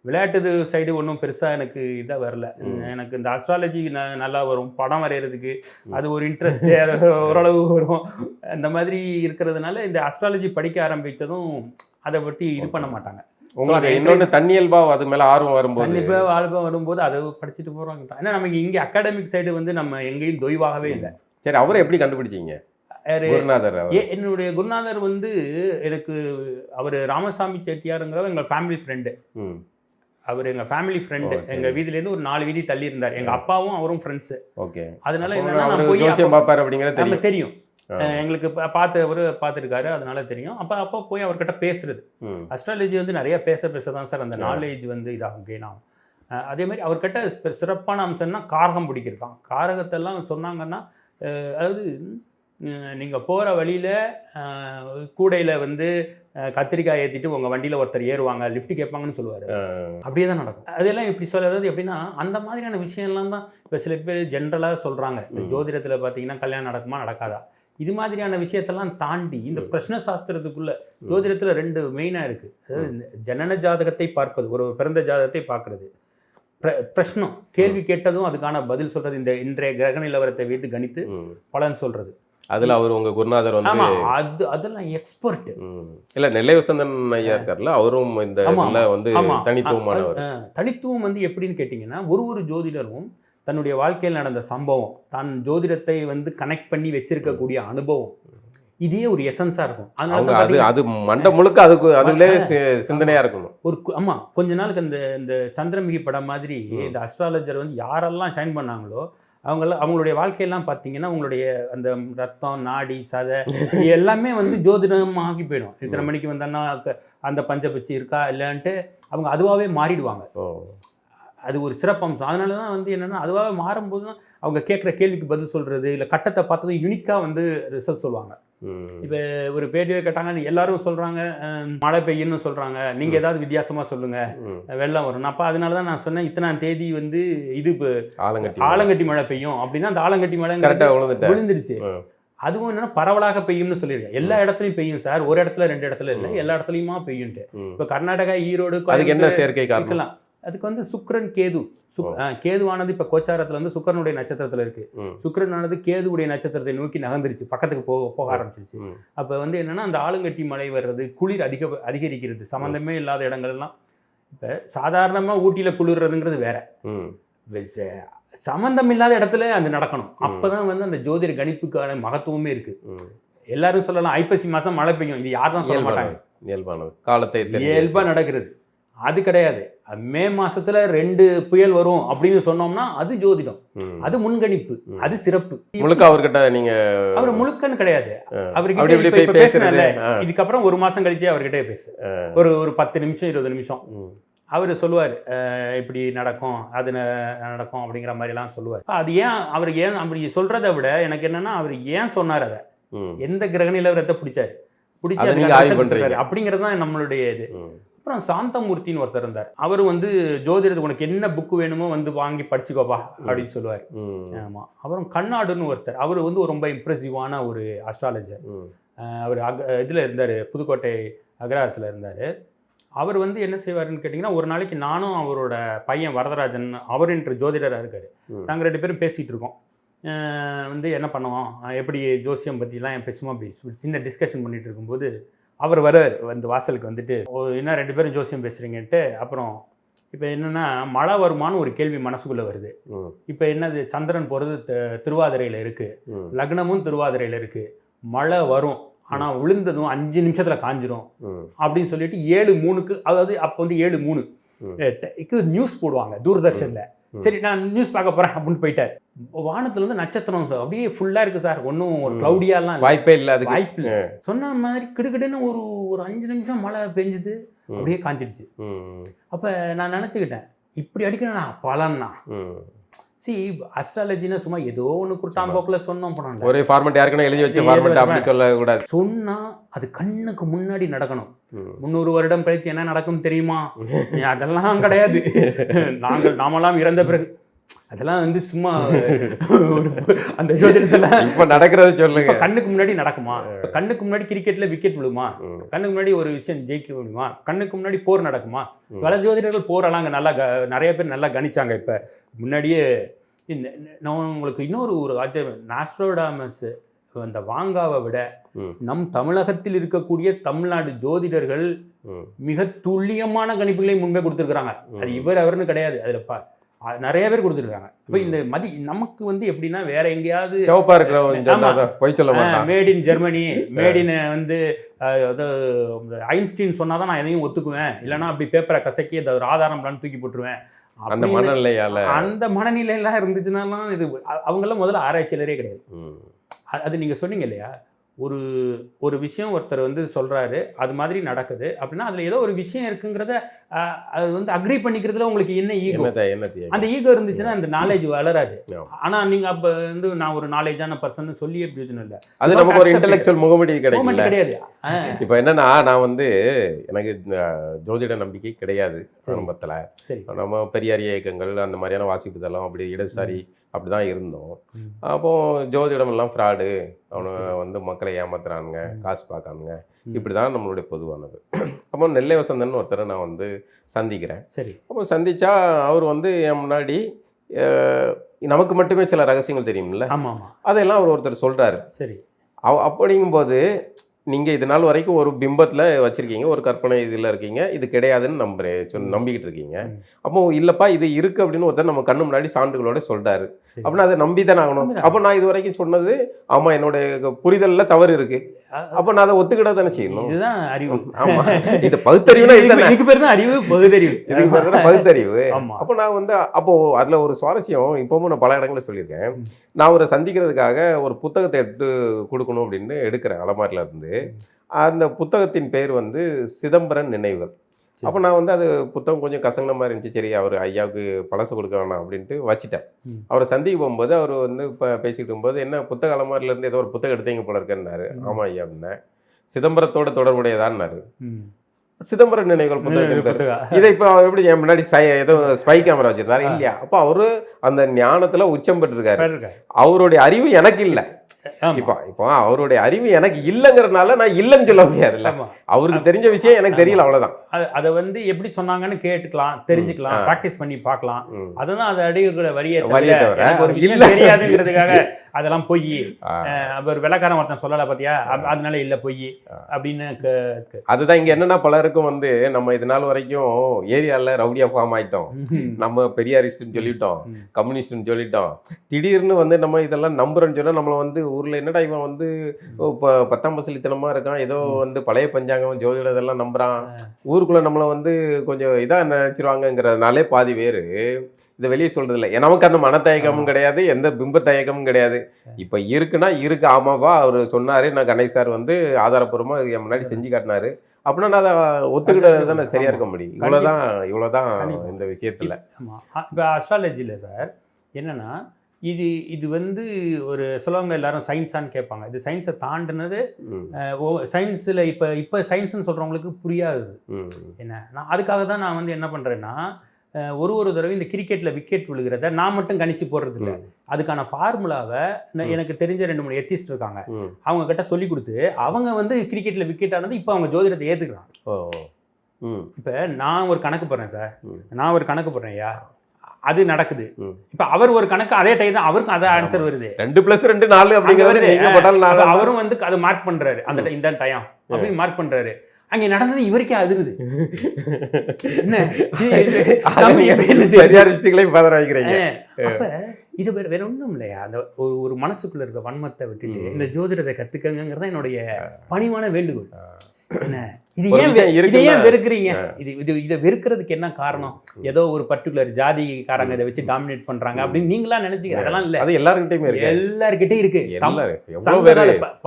விளையாட்டு சைடு ஒன்றும் பெருசாக எனக்கு இதாக வரல. எனக்கு இந்த அஸ்ட்ராலஜி நல்லா வரும், படம் வரைகிறதுக்கு அது ஒரு இன்ட்ரெஸ்ட்டு, அது ஓரளவு வரும். அந்த மாதிரி இருக்கிறதுனால இந்த அஸ்ட்ராலஜி படிக்க ஆரம்பித்ததும் அதை பற்றி இது பண்ண மாட்டாங்க. உங்களுக்கு இன்னொன்று தன்னியல்பாக அது மேலே ஆர்வம் வரும்போது அதை படிச்சுட்டு போகிறாங்க. ஏன்னா நமக்கு இங்கே அகாடமிக் சைடு வந்து நம்ம எங்கேயும் தொய்வாகவே இல்லை. சரி, அவரை எப்படி கண்டுபிடிச்சிங்க? என்னுடைய குருநாதர் வந்து எனக்கு அவர் ராமசாமி செட்டியாருங்கிறவர் எங்கள் ஃபேமிலி ஃப்ரெண்டு. அவர் எங்கள் ஃபேமிலி ஃப்ரெண்டு. எங்கள் வீதியிலேருந்து ஒரு 4 வீதி தள்ளி இருந்தார். எங்கள் அப்பாவும் அவரும் ஃப்ரெண்ட்ஸு. ஓகே. அதனால என்னன்னா, நான் போய் பார்ப்பார் அப்படிங்கிறது நம்ம தெரியும். எங்களுக்கு அவர் பார்த்துருக்காரு, அதனால தெரியும். அப்போ போய் அவர்கிட்ட பேசுறது. அஸ்ட்ராலஜி வந்து நிறைய பேச தான் சார் அந்த நாலேஜ் வந்து இதாகும், கெயின் ஆகும். அதே மாதிரி அவர்கிட்ட சிறப்பான அம்சம்னா காரகம் பிடிக்கிறதான். காரகத்தெல்லாம் சொன்னாங்கன்னா, அதாவது நீங்கள் போகிற வழியில் கூடையில் வந்து கத்திரிக்காய் ஏற்றிட்டு உங்கள் வண்டியில் ஒருத்தர் ஏறுவாங்க, லிஃப்ட் கேட்பாங்கன்னு சொல்லுவார். அப்படியே தான் நடக்கும். அதெல்லாம் இப்படி சொல்கிறது எப்படின்னா, அந்த மாதிரியான விஷயம்லாம் தான் இப்போ சில பேர் ஜென்ரலாக சொல்கிறாங்க. இந்த ஜோதிடத்தில் பார்த்தீங்கன்னா கல்யாணம் நடக்குமா நடக்காதா, இது மாதிரியான விஷயத்தெல்லாம் தாண்டி இந்த பிரஷ்ன சாஸ்திரத்துக்குள்ள ஜோதிடத்தில் 2 மெயினாக இருக்குது. அதாவது ஜனன ஜாதகத்தை பார்ப்பது, ஒரு பிறந்த ஜாதகத்தை பார்க்குறது. பிரஷ்னம் கேள்வி கேட்டதும் அதுக்கான பதில் சொல்கிறது. இந்த இன்றைய கிரக நிலவரத்தை வைத்து கணித்து பலன் சொல்கிறது. அதில் அவர் உங்கள் குருநாதர் வந்து அதெல்லாம் எக்ஸ்பர்ட். இல்லை, நெல்லை வசந்தன் ஐயா இருக்கார்ல, அவரும் இந்த வந்து தனித்துவமானவர். தனித்துவம் வந்து எப்படின்னு கேட்டிங்கன்னா, ஒரு ஜோதிடரும் தன்னுடைய வாழ்க்கையில் நடந்த சம்பவம், தான் ஜோதிடத்தை வந்து கனெக்ட் பண்ணி வச்சிருக்கக்கூடிய அனுபவம், இதே ஒரு எசன்ஸாக இருக்கும். அதனால அது மண்டை முழுக்க அதுக்குள்ளே சிந்தனையாக இருக்கணும். கொஞ்ச நாளுக்கு இந்த சந்திரமுகி படம் மாதிரி இந்த அஸ்ட்ராலஜர் வந்து யாரெல்லாம் ஷைன் பண்ணாங்களோ அவங்களுடைய வாழ்க்கையெல்லாம் பார்த்தீங்கன்னா, அவங்களுடைய அந்த ரத்தம், நாடி, சதை எல்லாமே வந்து ஜோதிடமாகி போயிடும். இத்தனை மணிக்கு வந்தோன்னா அந்த பஞ்சபட்சி இருக்கா இல்லைன்ட்டு அவங்க அதுவாகவே மாறிடுவாங்க. அது ஒரு சிறப்பம்சம். அதனால தான் வந்து என்னென்னா, அதுவாக மாறும்போது தான் அவங்க கேட்குற கேள்விக்கு பதில் சொல்கிறது, இல்லை கட்டத்தை பார்த்ததும் யூனிக்காக வந்து ரிசல்ட் சொல்லுவாங்க. இப்போ ஒரு பேட்டியை கேட்டாங்க, எல்லாரும் சொல்கிறாங்க மழை பெய்யுன்னு சொல்கிறாங்க, நீங்கள் ஏதாவது வித்தியாசமாக சொல்லுங்கள், வெள்ளம் வரும். அப்போ அதனால தான் நான் சொன்னேன், இத்தனாம் தேதி வந்து இது ஆலங்கட்டி மழை பெய்யும் அப்படின்னா, அந்த ஆலங்கட்டி மழை விழுந்துருச்சு. அதுவும் என்னன்னா பரவலாக பெய்யும்னு சொல்லியிருக்கேன். எல்லா இடத்துலையும் பெய்யும் சார், ஒரு இடத்துல 2 இடத்துல இல்லை, எல்லா இடத்துலையுமா பெய்யும்ட்டு. இப்போ கர்நாடகா, ஈரோடு, என்ன செயற்கை இருக்கலாம். அதுக்கு வந்து சுக்கிரன், கேது. கேதுவானது இப்போ கோச்சாரத்தில் வந்து சுக்கிரனுடைய நட்சத்திரத்தில் இருக்குது. சுக்கிரனானது கேதுவுடைய நட்சத்திரத்தை நோக்கி நகர்ந்துருச்சு, பக்கத்துக்கு போக ஆரம்பிச்சிருச்சு. அப்போ வந்து என்னென்னா, அந்த ஆளுங்கட்டி மழை வர்றது, குளிர் அதிகரிக்கிறது, சம்மந்தமே இல்லாத இடங்கள்லாம். இப்போ சாதாரணமாக ஊட்டியில் குளிர்றதுங்கிறது வேற, சம்மந்தம் இல்லாத இடத்துல அது நடக்கணும். அப்போ தான் வந்து அந்த ஜோதிட கணிப்புக்கான மகத்துவமே இருக்குது. எல்லாரும் சொல்லலாம் ஐப்பசி மாதம் மழை பெய்யும், இது யாரும் சொல்ல மாட்டாங்க. இயல்பானது, காலத்தை இயல்பாக நடக்கிறது. அது கிடையாது. மே மாசத்துல 2 புயல் வரும் அப்படின்னு சொன்னோம்னா அது ஜோதிடம், அது முன்கணிப்பு, அது சிறப்பு. முழுக்க அவர்கிட்ட நீங்க அவர் முழுக்கன்னு கிடையாது. அவர்கிட்ட பேசுனல இதுக்கப்புறம் 1 மாசம் கழிச்சு அவர்கிட்ட பேசு, ஒரு 10 நிமிஷம் 20 நிமிஷம் அவர் சொல்லுவார், இப்படி நடக்கும் அது நடக்கும் அப்படிங்கிற மாதிரிலாம் சொல்லுவார். அது ஏன் அப்படி சொல்றதை விட எனக்கு என்னன்னா அவர் ஏன் சொன்னார், அதை எந்த கிரக நிலவரத்தை பிடிச்சாரு அப்படிங்கிறது தான் நம்மளுடைய இது. அப்புறம் சாந்தமூர்த்தின்னு ஒருத்தர் இருந்தார். அவர் ஜோதிடத்துக்கு உனக்கு என்ன புக்கு வேணுமோ வாங்கி படிச்சுக்கோப்பா அப்படின்னு சொல்லுவார். ஆமாம். அப்புறம் கண்ணாடுன்னு ஒருத்தர், அவர் ரொம்ப இம்ப்ரெசிவான ஒரு அஸ்ட்ராலஜர். அவர் இதில் இருந்தார், புதுக்கோட்டை அக்ரஹாரத்தில் இருந்தார். அவர் என்ன செய்வாருன்னு கேட்டிங்கன்னா, ஒரு நாளைக்கு நானும் அவரோட பையன் வரதராஜன், அவருன்ற ஜோதிடராக இருக்கார், நாங்கள் 2 பேரும் பேசிகிட்டு இருக்கோம். என்ன பண்ணுவோம், எப்படி ஜோசியம் பற்றிலாம் பேசுவோம், அப்படி சின்ன டிஸ்கஷன் பண்ணிகிட்டு இருக்கும்போது அவர் வர்றார், வாசலுக்கு என்ன 2 பேரும் ஜோசியம் பேசுகிறீங்கன்ட்டு. அப்புறம் இப்போ என்னென்னா மழை வருமானு ஒரு கேள்வி மனசுக்குள்ளே வருது. இப்போ என்னது, சந்திரன் போகிறது திருவாதிரையில் இருக்குது, லக்னமும் திருவாதிரையில் இருக்குது, மழை வரும் ஆனால் விழுந்ததும் 5 நிமிஷத்தில் காஞ்சிரும் அப்படின்னு சொல்லிட்டு 7:03க்கு, அதாவது அப்போ 7:03க்கு நியூஸ் போடுவாங்க தூர்தர்ஷனில். சரி நான் நியூஸ் பார்க்க போகிறேன் அப்படின்னு போயிட்டார். வானத்தில் நட்சத்திரம் அப்படியே ஃபுல்லாக இருக்குது சார், ஒன்றும் க்ளவுடியாலாம் வாய்ப்பே இல்லை, அது வாய்ப்பு இல்லை. சொன்ன மாதிரி கிடுக்கிடுன்னு ஒரு 5 நிமிஷம் மழை பெஞ்சுது, அப்படியே காஞ்சிடுச்சு. அப்போ நான் நினச்சிக்கிட்டேன், இப்படி அடிக்கணும்ண்ணா பலன்னா. அஸ்ட்ராலஜினா சும்மா ஏதோ ஒன்று குருட்டாம்போக்கில் சொன்னோம் பண்ண ஒரே ஃபார்மெட் யாருக்குன்னா எழுதி வச்ச ஃபார்மெட் அப்படி சொல்லக்கூடாது. சொன்னால் அது கண்ணுக்கு முன்னாடி நடக்கணும். 300 வருடம் கழித்து என்ன நடக்கும் தெரியுமா, அதெல்லாம் கிடையாது. நாமெல்லாம் இறந்த பிறகு அதெல்லாம் சும்மா அந்த ஜோதிடத்தில் இப்போ நடக்கிறது சொல்லுங்க. கண்ணுக்கு முன்னாடி நடக்குமா, கண்ணுக்கு முன்னாடி கிரிக்கெட்ல விக்கெட் விழுமா, கண்ணுக்கு முன்னாடி ஒரு விஷயம் ஜெயிக்க முடியுமா, கண்ணுக்கு முன்னாடி போர் நடக்குமா. பல ஜோதிடர்கள் போரெல்லாம் அங்கே நிறைய பேர் நல்லா கணிச்சாங்க. இப்போ முன்னாடியே நான் உங்களுக்கு இன்னொரு ஆச்சரியம், நாஸ்ட்ரோடாமஸ் அந்த வாங்காவை விட நம் தமிழகத்தில் இருக்கக்கூடிய தமிழ்நாடு ஜோதிடர்கள் மிக துல்லியமான கணிப்புகளை முன்பே கொடுத்துருக்குறாங்க. அது அவர்னு கிடையாது, அதில் நிறைய பேர் கொடுத்துருக்காங்க. இப்போ இந்த நமக்கு எப்படின்னா வேற எங்கேயாவது சிவப்பா இருக்கிற made in Germany, made in Einstein சொன்னாதான் நான் எதையும் ஒத்துக்குவேன், இல்லைன்னா அப்படி பேப்பரை கசக்கி அதை ஒரு ஆதாரம் தூக்கி போட்டுருவேன். அந்த மனநிலையெல்லாம் இருந்துச்சுன்னாலாம் இது அவங்கெல்லாம் முதல்ல ஆராய்ச்சியாளரே கிடையாது. அது நீங்க சொன்னீங்க இல்லையா, ஒரு விஷயம் ஒருத்தர் சொல்றாரு, அது மாதிரி நடக்குது அப்படின்னா அதுல ஏதோ ஒரு விஷயம் இருக்குங்கிறத அது அக்ரி பண்ணிக்கிறதுல உங்களுக்கு என்ன ஈகோ, அந்த ஈகோ இருந்துச்சுன்னா அந்த நாலேஜ் வளராது. ஆனா நீங்க அப்ப நான் ஒரு நாலேஜான பர்சன் சொல்லி பிரயோஜனம் இல்லை, அது நமக்கு ஒரு இன்டெலெக்சுவல் முகமடி கிடையாது. இப்போ என்னன்னா நான் எனக்கு ஜோதிட நம்பிக்கை கிடையாது ஆரம்பத்துல. சரி, நம்ம பெரியாரிய இயக்கங்கள் அந்த மாதிரியான வாசிப்புதெல்லாம் அப்படி இடதுசாரி அப்படிதான் இருந்தோம். அப்போ ஜோதிடம் எல்லாம் ஃப்ராடு, அவனை மக்களை ஏமாத்துறானுங்க, காசு பார்க்கானுங்க, இப்படிதான் நம்மளுடைய பொதுவானது. அப்போ நெல்லை வசந்தன் ஒருத்தரை நான் சந்திக்கிறேன். சரி, அப்போ சந்திச்சா அவர் என் முன்னாடி நமக்கு மட்டுமே சில ரகசியங்கள் தெரியும்ல, அதெல்லாம் அவர் ஒருத்தர் சொல்றாரு. சரி, அப்படிங்கும்போது நீங்கள் இது நாள் வரைக்கும் ஒரு பிம்பத்தில் வச்சுருக்கீங்க, ஒரு கற்பனை இதில் இருக்கீங்க, இது கிடையாதுன்னு நம்பிக்கிட்டு இருக்கீங்க. அப்போ இல்லைப்பா இது இருக்குது அப்படின்னு ஒருத்தர் நம்ம கண்ணு முன்னாடி சான்றுகளோட சொல்கிறாரு அப்படின்னா அதை நம்பி தானே ஆகணும். அப்போ நான் இது வரைக்கும் சொன்னது ஆமாம் என்னோட புரிதலில் தவறு இருக்குது, அப்போ நான் அதை ஒத்துக்கிட தானே செய்யணும். இதுதான் அறிவு. ஆமாம், இது பகுத்தறிவுனா இதுக்கு பேர் தான் அறிவு, பகுத்தறிவு. இதுக்கு பேர் தான் பகுத்தறிவு. அப்போ நான் அப்போது அதில் ஒரு சுவாரஸ்யம் இப்போவும் நான் பல இடங்களில் சொல்லியிருக்கேன். நான் ஒரு சந்திக்கிறதுக்காக ஒரு புத்தகத்தை எடுத்து கொடுக்கணும் அப்படின்னு எடுக்கிறேன் அலமாரியில் இருந்து. அந்த புத்தகத்தின் பேர் சிதம்பரம் நினைவுகள். அப்போ நான் அது புத்தகம் கொஞ்சம் கசங்கின மாதிரி இருந்துச்சு. சரி, அவர் ஐயாவுக்கு பழசை கொடுக்க வேணாம் அப்படின்ட்டு வச்சுட்டேன். அவரை சந்திக்க போகும்போது அவர் இப்போ பேசிக்கிட்டு இருக்கும்போது என்ன புத்தக அலமாரிலேருந்து ஏதோ ஒரு புத்தகம் எடுத்தீங்க போல இருக்கேன்னாரு. ஆமாம் ஐயா அப்படின்னேன். சிதம்பரத்தோட தொடர்புடையதான்னாரு. சிதம்பரம் நினைவுகள் புத்தகம். இதை இப்போ அவர் எப்படி என் முன்னாடி ஏதோ ஸ்பை கேமரா வச்சிருந்தாரு இல்லையா? அப்போ அவரு அந்த ஞானத்துல உச்சம் பெற்றிருக்காரு. அவருடைய அறிவு எனக்கு இல்லை. இப்போ அவருடைய அறிவு எனக்கு இல்லைங்கிறதுனால நான் இல்லைன்னு சொல்ல முடியாதுல்ல. அவருக்கு தெரிஞ்ச விஷயம் எனக்கு தெரியல, அவ்வளவுதான். அதை எப்படி சொன்னாங்க கேட்டுக்கலாம், தெரிஞ்சுக்கலாம், பிராக்டிஸ் பண்ணி பார்க்கலாம். அதுதான் அதை அடைகிற வழியே தெரியாதுங்கிறதுக்காக அதெல்லாம் பொய், ஒரு வெள்ளக்காரன் ஒருத்தன் சொல்லலை பார்த்தியா அதனால இல்லை பொய் அப்படின்னு. அதுதான் இங்க என்னன்னா பலருக்கு எனக்கும் வந்து நம்ம இது நாள் வரைக்கும் ஏரியாவில் ரவுடியா ஃபார்ம் ஆயிட்டோம், நம்ம பெரியாரிஸ்ட்னு சொல்லிட்டோம், கம்யூனிஸ்ட்னு சொல்லிட்டோம். திடீர்னு வந்து நம்ம இதெல்லாம் நம்புறோன்னு சொன்னா நம்மளை வந்து ஊர்ல என்னடா இவன் வந்து 10ஆம் பசலித்தனமா இருக்கான், ஏதோ வந்து பழைய பஞ்சாங்கம் ஜோதிடம் இதெல்லாம் நம்புறான், ஊருக்குள்ள நம்மளை வந்து கொஞ்சம் இதா நினைச்சிருவாங்கங்கிறதுனாலே பாதி பேர் இதை வெளியே சொல்றது இல்லை. நமக்கு அந்த மனத்தயக்கமும் கிடையாது, எந்த பிம்ப தயக்கமும் கிடையாது. இப்போ இருக்குன்னா இருக்கு, ஆமாப்பா அவர் சொன்னாரு, நான் கணேஷ் சார் வந்து ஆதாரப்பூர்வமா என் முன்னாடி செஞ்சு காட்டினாரு அப்படின்னா நான் அதை ஒத்துக்கிட்டது தானே சரியா இருக்க முடியும். இவ்வளோதான் இந்த விஷயத்துல. ஆமாம், இப்போ அஸ்ட்ராலஜியில் சார் என்னன்னா இது வந்து ஒரு சொல்லுவாங்க எல்லாரும் சயின்ஸான்னு கேட்பாங்க. இது சயின்ஸை தாண்டினது. சயின்ஸில் இப்போ சயின்ஸ்னு சொல்கிறவங்களுக்கு புரியாது என்ன. நான் அதுக்காக தான் நான் வந்து என்ன பண்ணுறேன்னா ஒரு தடவை இந்த கிரிக்கெட்டில் விக்கெட் விழுகிறத நான் மட்டும் கணிச்சு போடுறது இல்லை. அதுக்கான ஃபார்முலாவை எனக்கு தெரிஞ்ச 2-3 எத்திஸ்ட் இருக்காங்க, அவங்க கிட்ட சொல்லி கொடுத்து அவங்க வந்து கிரிக்கெட்டில் விக்கெட் ஆனது இப்போ அவங்க ஜோதிடத்தை ஏற்றுக்கிறாங்க. இப்போ நான் ஒரு கணக்கு போடுறேன் சார், நான் ஒரு கணக்கு போடுறேன் ஐயா, அது நடக்குது. இப்ப அவர் ஒரு கணக்கு அதே டைம் தான் அவருக்கும் அதே ஆன்சர் வருது. 2+2 4 அப்படிங்கிறது அவரும் வந்து அதை மார்க் பண்றாரு, அந்த இந்த டைம் அப்படின்னு மார்க் பண்றாரு. அங்கே நடந்தது இவருக்கே அதிருது. அப்ப இது வேற ஒண்ணும் இல்லையா, அந்த ஒரு மனசுக்குள்ள இருக்க வன்மத்தை விட்டுட்டு இந்த ஜோதிடத்தை கத்துக்கங்கிறத என்னுடைய பணிவான வேண்டுகோள். இதை ஏன் வெறுக்கிறீங்க? இதை வெறுக்கிறதுக்கு என்ன காரணம்? ஏதோ ஒரு பர்டிகுலர் ஜாதிக்காரங்க இதை வச்சு டாமினேட் பண்றாங்க அப்படின்னு நீங்களா நினைச்சீங்க. அதெல்லாம் இல்ல, அது எல்லார்கிட்டையும் இருக்கு.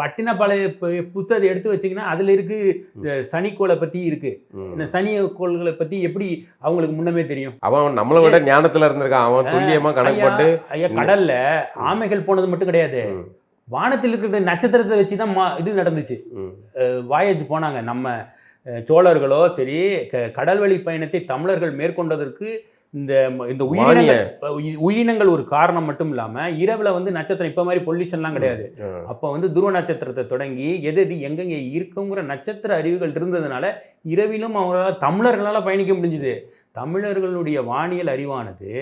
பட்டினப்பாளைய புத்தகத்தை எடுத்து வச்சீங்கன்னா அதுல இருக்கு சனிக்கோளை பத்தி இருக்கு. இந்த சனி கோள்களை பத்தி எப்படி அவங்களுக்கு முன்னமே தெரியும்? அவன் நம்மளை விட ஞானத்துல இருந்திருக்கான், அவன் துல்லியமா கணக்கு போட்டு. ஐயா, கடல்ல ஆமைகள் போனது மட்டும் கிடையாது, வானத்தில் இருக்கிற நட்சத்திரத்தை வச்சு தான் இது நடந்துச்சு. வாயேஜ் போனாங்க. நம்ம சோழர்களோ சரி, கடல்வழி பயணத்தை தமிழர்கள் மேற்கொண்டதற்கு இந்த உயிரினங்கள் ஒரு காரணம் மட்டும் இல்லாம இரவுல வந்து நட்சத்திரம் இப்ப மாதிரி பொல்யூஷன்லாம் கிடையாது. அப்ப வந்து துருவ நட்சத்திரத்தை தொடங்கி எது எங்கெங்க இருக்குங்கிற நட்சத்திர அறிவுகள் இருந்ததுனால இரவிலும் அவங்களால தமிழர்களால் பயணிக்க முடிஞ்சுது. தமிழர்களுடைய வானியல் அறிவானது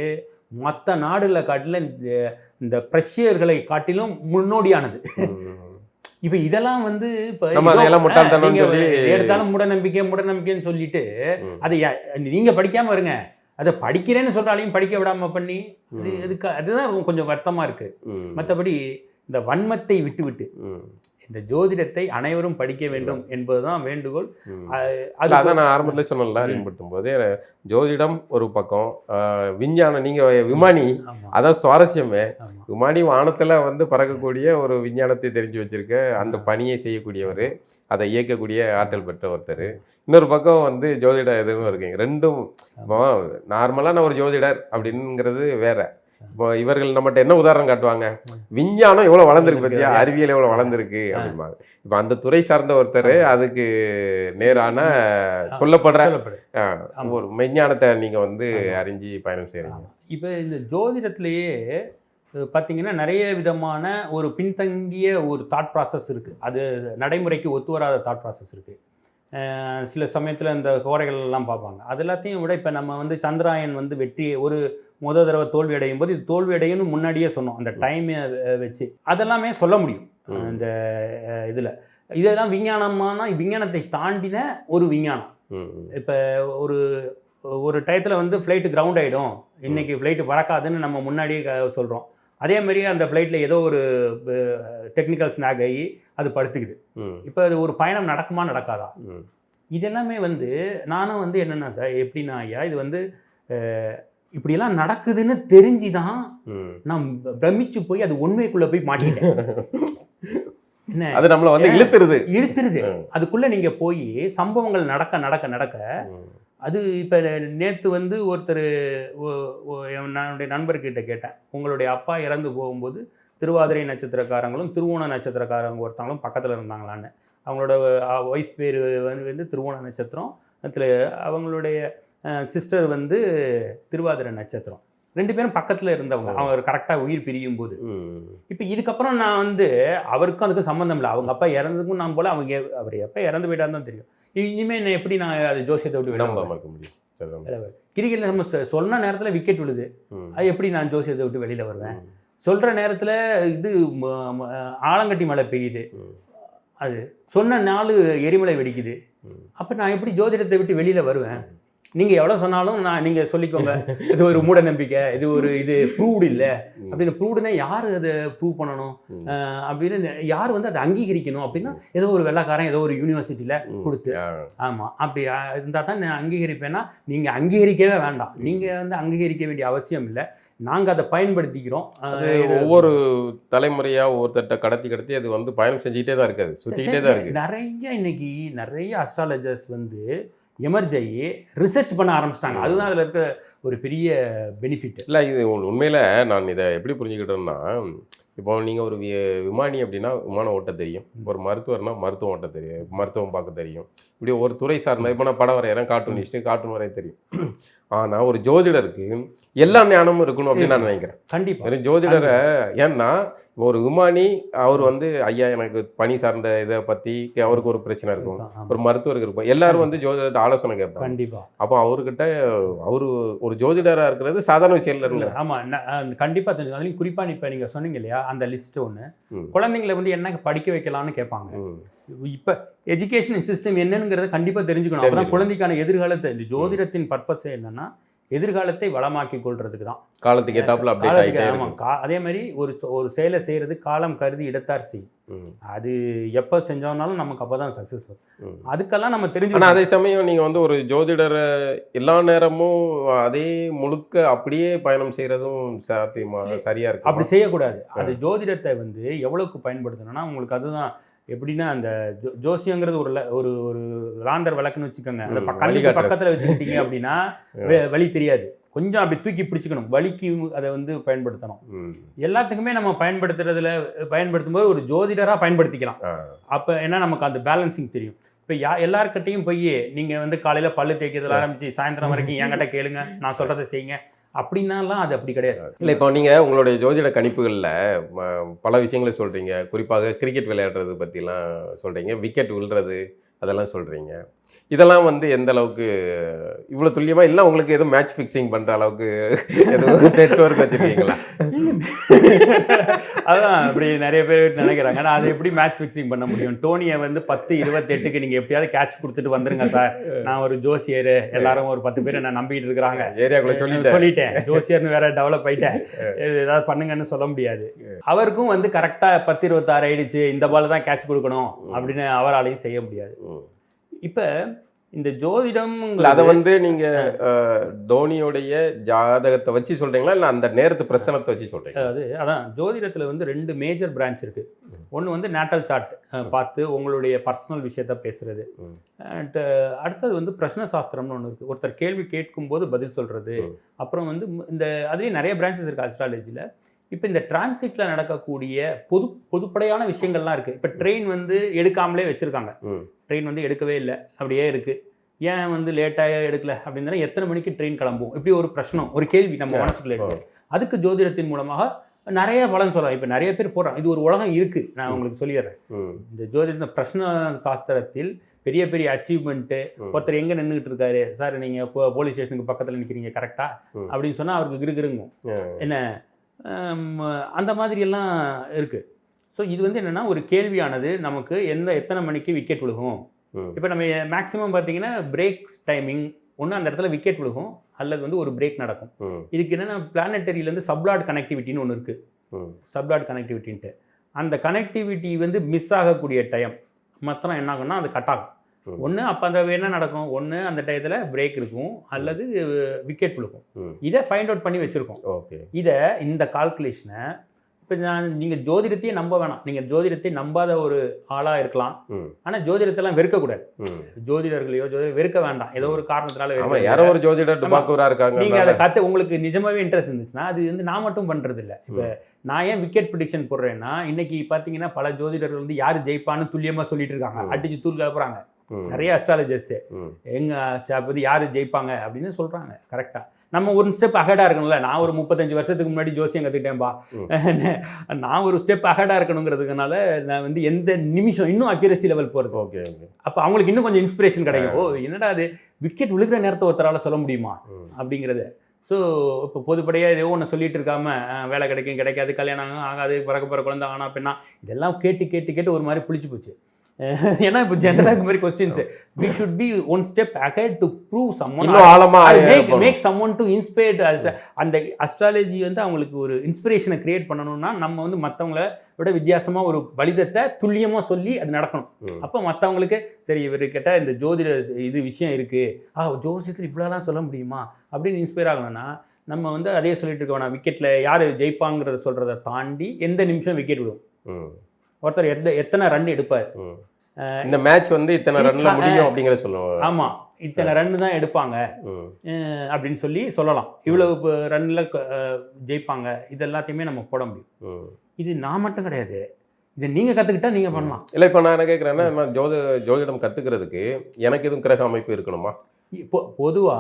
மற்ற நாடுகளை காட்டிலும் இந்த பிரஷ்யர்களை காட்டிலும் முன்னோடியானது. இப்ப இதெல்லாம் வந்து எடுத்தாலும் மூடநம்பிக்கைன்னு சொல்லிட்டு அதை நீங்க படிக்காம வருங்க, அதை படிக்கிறேன்னு சொல்றாலையும் படிக்க விடாம பண்ணி அதுதான் கொஞ்சம் வருத்தமா இருக்கு. மற்றபடி இந்த வன்மத்தை விட்டு இந்த ஜோதிடத்தை அனைவரும் படிக்க வேண்டும் என்பதுதான் வேண்டுகோள். அதான் நான் ஆரம்பத்தில் சொன்னல அறிமுகப்படுத்தும் போது ஜோதிடம் ஒரு பக்கம், விஞ்ஞானம், நீங்க விமானி, அதான் சுவாரஸ்யமே. விமானி வானத்துல வந்து பறக்கக்கூடிய ஒரு விஞ்ஞானத்தை தெரிஞ்சு வச்சிருக்க, அந்த பணியை செய்யக்கூடியவர், அதை இயக்கக்கூடிய ஆற்றல் பெற்ற ஒருத்தர். இன்னொரு பக்கம் வந்து ஜோதிட எதுவும் இருக்குங்க. ரெண்டும் நார்மலான ஒரு ஜோதிடர் அப்படிங்கிறது வேற. இப்போ இவர்கள் நம்மகிட்ட என்ன உதாரணம் காட்டுவாங்க, விஞ்ஞானம் எவ்வளவு வளர்ந்துருக்கு பத்தியா, அறிவியல் எவ்வளவு வளர்ந்துருக்கு அப்படிம்பாங்க. இப்போ அந்த துறை சார்ந்த ஒருத்தர் அதுக்கு நேரான சொல்லப்படுற ஒரு விஞ்ஞானத்தை நீங்க வந்து அறிஞ்சு பயணம் செய்றீங்க. இப்போ இந்த ஜோதிடத்திலேயே பார்த்தீங்கன்னா நிறைய விதமான ஒரு பின்தங்கிய ஒரு தாட் ப்ராசஸ் இருக்குது. அது நடைமுறைக்கு ஒத்து வராத தாட் ப்ராசஸ் இருக்குது. சில சமயத்தில் இந்த கோரைகள் எல்லாம் பார்ப்பாங்க. அது எல்லாத்தையும் விட இப்போ நம்ம வந்து சந்திராயன் வந்து வெற்றி ஒரு முதல் தடவை தோல்வி அடையும் போது இது தோல்வி அடையும்னு முன்னாடியே சொன்னோம், அந்த டைமை வச்சு அதெல்லாமே சொல்ல முடியும். இந்த இதில் இதெல்லாம் விஞ்ஞானத்தை தாண்டின ஒரு விஞ்ஞானம். இப்போ ஒரு டயத்தில் வந்து ஃப்ளைட்டு கிரவுண்ட் ஆகிடும், இன்றைக்கி ஃப்ளைட்டு பறக்காதுன்னு நம்ம முன்னாடியே சொல்கிறோம். அதே மாதிரியே அந்த ஃப்ளைட்டில் ஏதோ ஒரு டெக்னிக்கல் ஸ்னாக் ஆகி அது படுத்துக்குது. இப்போ அது ஒரு பயணம் நடக்குமா நடக்காதா? இதெல்லாமே வந்து நானும் வந்து என்னென்னா சார், எப்படின்னா ஐயா, இது வந்து இப்படியெல்லாம் நடக்குதுன்னு தெரிஞ்சுதான் நான் பிரமிச்சு போய் அது உண்மைக்குள்ளே போய் மாட்டிக்கிட்டேன். என்ன அது நம்மளை வந்து இழுத்துருது. அதுக்குள்ளே நீங்கள் போய் சம்பவங்கள் நடக்க அது இப்போ நேற்று வந்து ஒருத்தர் என்னுடைய நண்பர்கிட்ட கேட்டேன், உங்களுடைய அப்பா இறந்து போகும்போது திருவாதிரை நட்சத்திரக்காரங்களும் திருவோண நட்சத்திரக்காரங்க ஒருத்தவங்களும் பக்கத்தில் இருந்தாங்களான்னு. அவங்களோட ஒய்ஃப் பேர் வந்து திருவோண நட்சத்திரம், அதில் அவங்களுடைய சிஸ்டர் வந்து திருவாதிரை நட்சத்திரம். 2 பேரும் பக்கத்தில் இருந்தவங்க. அவங்க கரெக்டாக உயிர் பிரியும் போது. இப்போ இதுக்கப்புறம் நான் வந்து அவருக்கும் அதுக்கும் சம்மந்தம் இல்லை. அவங்க அப்பா இறந்துக்கும் நான் போல அவர் எப்போ இறந்து போயிட்டான்னு தான் தெரியும். இனிமேல் நான் எப்படி நான் அது ஜோசியத்தை விட்டு வெளியே முடியும்? கிரிக்கெட்டில் நம்ம சொன்ன நேரத்தில் விக்கெட் விழுது, அது எப்படி நான் ஜோசியத்தை விட்டு வெளியில் வருவேன்? சொல்கிற நேரத்தில் இது ஆலங்கட்டி மழை பெய்யுது, அது சொன்ன நாள் எரிமலை வெடிக்குது. அப்போ நான் எப்படி ஜோதிடத்தை விட்டு வெளியில் வருவேன்? நீங்கள் எவ்வளோ சொன்னாலும் நீங்கள் சொல்லிக்கோங்க இது ஒரு மூட நம்பிக்கை, இது ப்ரூவ்டு இல்லை அப்படின்னு. ப்ரூவ்டுனா யார் அதை ப்ரூவ் பண்ணணும் அப்படின்னு, யார் வந்து அதை அங்கீகரிக்கணும் அப்படின்னா ஏதோ ஒரு வெள்ளைக்காரன் ஏதோ ஒரு யூனிவர்சிட்டியில் கொடுத்து, ஆமாம் அப்படி இருந்தால் தான் நான் அங்கீகரிப்பேன்னா, நீங்கள் அங்கீகரிக்கவே வேண்டாம். நீங்கள் வந்து அங்கீகரிக்க வேண்டிய அவசியம் இல்லை, நாங்கள் அதை பயன்படுத்திக்கிறோம். ஒவ்வொரு தலைமுறையாக ஒவ்வொருத்தட்ட கடத்தி அது வந்து பயணம் செஞ்சுக்கிட்டே தான் இருக்காது, சுற்றிக்கிட்டே தான் இருக்குது. நிறைய அஸ்ட்ராலஜர்ஸ் வந்து எமர்ஜ் ஆகி ரிசர்ச் பண்ண ஆரம்பிச்சிட்டாங்க. அதுதான் அதில் இருக்க ஒரு பெரிய பெனிஃபிட். இல்லை, இது உண்மையில் நான் இதை எப்படி புரிஞ்சுக்கிட்டேன்னா, இப்போ நீங்கள் ஒரு விமானி அப்படின்னா விமானம் ஓட்ட தெரியும், ஒரு மருத்துவர்னா மருத்துவம் ஓட்ட தெரியும், மருத்துவம் பார்க்க தெரியும், இப்படி ஒரு துறை சார்ந்த. இப்போ நான் படம் வரைகிறேன், கார்ட்டூன் வரைய தெரியும். ஆனால் ஒரு ஜோதிடருக்கு எல்லா ஞானமும் இருக்கணும் அப்படின்னு நான் நினைக்கிறேன். கண்டிப்பாக ஜோதிடரை, ஏன்னா ஒரு விமானி அவர் வந்து ஐயா எனக்கு பணி சார்ந்த இதை பற்றி அவருக்கு ஒரு பிரச்சனை இருக்கும், ஒரு மருத்துவருக்கு இருக்கும், எல்லாரும் வந்து ஜோதிடர் ஆலோசனை கேட்பாங்க. கண்டிப்பாக. அப்போ அவர்கிட்ட ஒரு ஜோதிடராக இருக்கிறது சாதாரண விஷயம் இல்லை. ஆமாம், கண்டிப்பாக தெரிஞ்சுக்கணும். அதுலேயும் குறிப்பாக இப்போ நீங்கள் சொன்னீங்க இல்லையா, அந்த லிஸ்ட்டு ஒன்று குழந்தைங்களை வந்து என்ன படிக்க வைக்கலாம்னு கேட்பாங்க. இப்போ எஜுகேஷன் சிஸ்டம் என்னங்கிறத கண்டிப்பாக தெரிஞ்சுக்கணும். அப்போ குழந்தைக்கான எதிர்காலத்தை, இந்த ஜோதிடத்தின் பர்பஸே என்னன்னா எதிர்காலத்தை வளமாக்கி கொள்றதுக்கு தான். காலத்துக்கு ஏத்தாப்புல அப்டேட் ஆகிட்டே இருக்கும். அதே மாதிரி ஒரு செயலை செய்கிறது காலம் கருதி இடத்தார் செய். அது எப்போ செஞ்சோம்னாலும் நமக்கு அப்போ தான் சக்ஸஸ் வரும். அதுக்கெல்லாம் நம்ம தெரிஞ்சு. அதே சமயம் நீங்கள் வந்து ஒரு ஜோதிடரை எல்லா நேரமும் அதே முழுக்க அப்படியே பயணம் செய்கிறதும் சாத்தியமாக சரியாக இருக்குது. அப்படி செய்யக்கூடாது. அது ஜோதிடத்தை வந்து எவ்வளோக்கு பயன்படுத்தணும்னா உங்களுக்கு அதுதான் எப்படின்னா, அந்த ஜோசியங்கிறது ஒரு லாந்தர் விளக்குன்னு வச்சுக்கோங்க. அந்த பக்கத்தில் வச்சுக்கிட்டீங்க அப்படின்னா வழி தெரியாது. கொஞ்சம் அப்படி தூக்கி பிடிச்சிக்கணும், வலிக்கு அதை வந்து பயன்படுத்தணும். எல்லாத்துக்குமே நம்ம பயன்படுத்தும் போது ஒரு ஜோதிடராக பயன்படுத்திக்கலாம். அப்போ என்ன நமக்கு அந்த பேலன்சிங் தெரியும். இப்போ எல்லாருக்கிட்டையும் போய் நீங்கள் வந்து காலையில் பல்லு தேய்க்கிறதுல ஆரம்பிச்சு சாயந்தரம் வரைக்கும் என்கிட்ட கேளுங்க, நான் சொல்கிறத செய்யுங்க அப்படின்னாலாம் அது அப்படி கிடையாது. இல்லை, இப்போ நீங்கள் உங்களுடைய ஜோதிட கணிப்புகளில் பல விஷயங்களை சொல்கிறீங்க. குறிப்பாக கிரிக்கெட் விளையாடுறது பற்றிலாம் சொல்கிறீங்க, விக்கெட் விழுறது அதெல்லாம் சொல்கிறீங்க. இதெல்லாம் வந்து எந்த அளவுக்கு இவ்வளோ துல்லியமாக இல்லை, உங்களுக்கு எதுவும் மேட்ச் ஃபிக்ஸிங் பண்ணுற அளவுக்கு எதுவும் நெட்வொர்க் வச்சுருக்கீங்களா? அதுதான் அப்படி நிறைய பேர் நினைக்கிறாங்க. ஆனால் அதை எப்படி மேட்ச் ஃபிக்ஸிங் பண்ண முடியும்? டோனியை வந்து 10-28க்கு நீங்கள் எப்படியாவது கேட்ச் கொடுத்துட்டு வந்துருங்க சார், நான் ஒரு ஜோசியர், எல்லாரும் ஒரு 10 பேர் என்ன நம்பிட்டு இருக்கிறாங்க, ஏரியாக்குள்ளே சொல்லிட்டேன் ஜோசியர்னு வேற டெவலப் ஆயிட்டேன், ஏதாவது பண்ணுங்கன்னு சொல்ல முடியாது. அவருக்கும் வந்து கரெக்டாக 10-26 ஆயிடுச்சு, இந்த பால் தான் கேட்ச் கொடுக்கணும் அப்படின்னு அவராலையும் செய்ய முடியாது. இப்போ இந்த ஜோதிடம் அதை வந்து நீங்கள் தோனியோடைய ஜாதகத்தை வச்சு சொல்கிறீங்களா, இல்லை அந்த நேரத்து பிரசனத்தை வச்சு சொல்கிறீங்க? அதான் ஜோதிடத்தில் வந்து 2 மேஜர் பிரான்ச் இருக்குது. ஒன்று வந்து நேட்டல் சார்ட் பார்த்து உங்களுடைய பர்சனல் விஷயத்த பேசுகிறது. அடுத்தது வந்து பிரஷ்ன சாஸ்திரம்னு ஒன்று இருக்குது, ஒருத்தர் கேள்வி கேட்கும்போது பதில் சொல்கிறது. அப்புறம் வந்து இந்த அதுலேயும் நிறைய பிரான்ச்சஸ் இருக்குது அஸ்ட்ராலஜியில். இப்போ இந்த டிரான்சிட்டில் நடக்கக்கூடிய பொதுப்படையான விஷயங்கள்லாம் இருக்குது. இப்போ ட்ரெயின் வந்து எடுக்காமலே வச்சுருக்காங்க, ட்ரெயின் வந்து எடுக்கவே இல்லை, அப்படியே இருக்குது. ஏன் வந்து லேட்டாக எடுக்கல அப்படின்னா எத்தனை மணிக்கு ட்ரெயின் கிளம்பும், இப்படி ஒரு பிரச்சனை, ஒரு கேள்வி நம்ம மனசுக்குள்ள இருக்குது. அதுக்கு ஜோதிடத்தின் மூலமாக நிறைய பலன் சொல்லலாம். இப்போ நிறைய பேர் போடுறாங்க, இது ஒரு உலகம் இருக்குது. நான் உங்களுக்கு சொல்லிடுறேன். இந்த ஜோதிட பிரஷ்ன சாஸ்திரத்தில் பெரிய பெரிய அச்சீவ்மெண்ட்டு, ஒருத்தர் எங்கே நின்றுக்கிட்டு இருக்காரு சார், நீங்கள் இப்போ போலீஸ் ஸ்டேஷனுக்கு பக்கத்தில் நிற்கிறீங்க கரெக்டாக அப்படின்னு சொன்னால் அவருக்கு கிருகிருங்கும் என்ன, அந்த மாதிரியெல்லாம் இருக்குது. ஸோ இது வந்து என்னென்னா ஒரு கேள்வியானது நமக்கு எத்தனை மணிக்கு விக்கெட் விழுகும். இப்போ நம்ம மேக்ஸிமம் பார்த்தீங்கன்னா பிரேக் டைமிங் ஒன்று அந்த இடத்துல விக்கெட் விழுகும் அல்லது வந்து ஒரு பிரேக் நடக்கும். இதுக்கு என்னென்னா பிளானட்டரியிலேருந்து சப்லாட் கனெக்டிவிட்டின்னு ஒன்று இருக்குது. சப்லாட் கனெக்டிவிட்டின்ட்டு அந்த கனெக்டிவிட்டி வந்து மிஸ் ஆகக்கூடிய டைம் மாத்திரம் என்ன ஆகும்னா அது கட் ஆகும். ஒன்று அப்போ அந்த என்ன நடக்கும், ஒன்று அந்த டயத்தில் பிரேக் இருக்கும் அல்லது விக்கெட் விழுக்கும். இதை ஃபைண்ட் அவுட் பண்ணி வச்சுருக்கோம். இதை இந்த கால்குலேஷனை இப்போ நீங்கள் ஜோதிடத்தையே நம்ப வேணாம், நீங்கள் ஜோதிடத்தை நம்பாத ஒரு ஆளாக இருக்கலாம், ஆனால் ஜோதிடத்தெல்லாம் வெறுக்கக்கூடாது. ஜோதிடர்களையோ வெறுக்க வேண்டாம், ஏதோ ஒரு காரணத்தினால யாரோ ஒரு ஜோதிடர் இருக்காங்க. நீங்கள் அதை கற்று உங்களுக்கு நிஜமாவே இன்ட்ரெஸ்ட் இருந்துச்சுன்னா அது வந்து நான் மட்டும் பண்ணுறது இல்லை. இப்போ நான் ஏன் விக்கெட் ப்ரிடிக்ஷன் போடுறேன்னா, இன்னைக்கு பார்த்தீங்கன்னா பல ஜோதிடர்கள் வந்து யார் ஜெயிப்பான்னு துல்லியமாக சொல்லிட்டு இருக்காங்க, அடிச்சு தூள் கலப்புறாங்க. நிறைய அஸ்ட்ராலஜர்ஸ் எங்கள் யார் ஜெயிப்பாங்க அப்படின்னு சொல்கிறாங்க. கரெக்டாக நம்ம ஒரு ஸ்டெப் அஹெடாக இருக்கணும்ல. நான் ஒரு 35 வருஷத்துக்கு முன்னாடி ஜோசியம் கற்றுக்கிட்டேன்பா, நான் ஒரு ஸ்டெப் அஹெடாக இருக்கணுங்கிறதுனால நான் வந்து எந்த நிமிஷம் இன்னும் அக்யூரசி லெவல் போகிறது. அப்போ அவங்களுக்கு இன்னும் கொஞ்சம் இன்ஸ்பிரேஷன் கிடைக்கும். ஓ என்னடா அது விக்கெட் விழுகிற நேரத்தை ஒருத்தரால் சொல்ல முடியுமா அப்படிங்கிறது. ஸோ இப்போ பொதுப்படையாக ஏதோ ஒன்று சொல்லிட்டு இருக்காம வேலை கிடைக்கும் கிடைக்காது, கல்யாணம் ஆகாது, பிறக்க குழந்தை ஆனா பெண்ணா, இதெல்லாம் கேட்டு கேட்டு கேட்டு ஒரு மாதிரி புளிச்சு போச்சு. ஏன்னா இப்போ ஜென்ரலாக இந்த மாதிரி questions we should be one step ahead to prove someone இன்னும் ஆழமா make someone to inspire அந்த அஸ்ட்ராலஜி வந்து அவங்களுக்கு ஒரு இன்ஸ்பிரேஷனை கிரியேட் பண்ணணும்னா நம்ம வந்து மற்றவங்கள விட வித்தியாசமாக ஒரு பலிதத்தை துல்லியமாக சொல்லி அது நடக்கணும். அப்போ மற்றவங்களுக்கு சரி இவர்கிட்ட இந்த ஜோதிட இது விஷயம் இருக்குது, ஜோசியத்தில் இவ்வளோலாம் சொல்ல முடியுமா அப்படின்னு இன்ஸ்பயர் ஆகணும்னா நம்ம வந்து அதே சொல்லிட்டு இருக்க வேணாம். விக்கெட்டில் யார் ஜெயிப்பாங்கிறத சொல்கிறத தாண்டி எந்த நிமிஷம் விக்கெட் விடும், ஒருத்தர் எத்தனை ரன் எடுப்பார், இந்த மேட்ச் வந்து இத்தனை ரன்ல முடியும் அப்படிங்கிற சொல்லுவாங்க. ஆமா இத்தனை ரன் தான் எடுப்பாங்க அப்படின்னு சொல்லலாம். இவ்வளவு ரன்ல ஜெயிப்பாங்க, இது எல்லாத்தையுமே நம்ம போட முடியும். இது நான் மட்டும் கிடையாது, இதை நீங்க கத்துக்கிட்டா நீங்க பண்ணலாம். இல்லை இப்போ நான் என்ன கேட்குறேன்னா, நான் ஜோதிடம் கத்துக்கிறதுக்கு எனக்கு எதுவும் கிரக அமைப்பு இருக்கணுமா? பொதுவா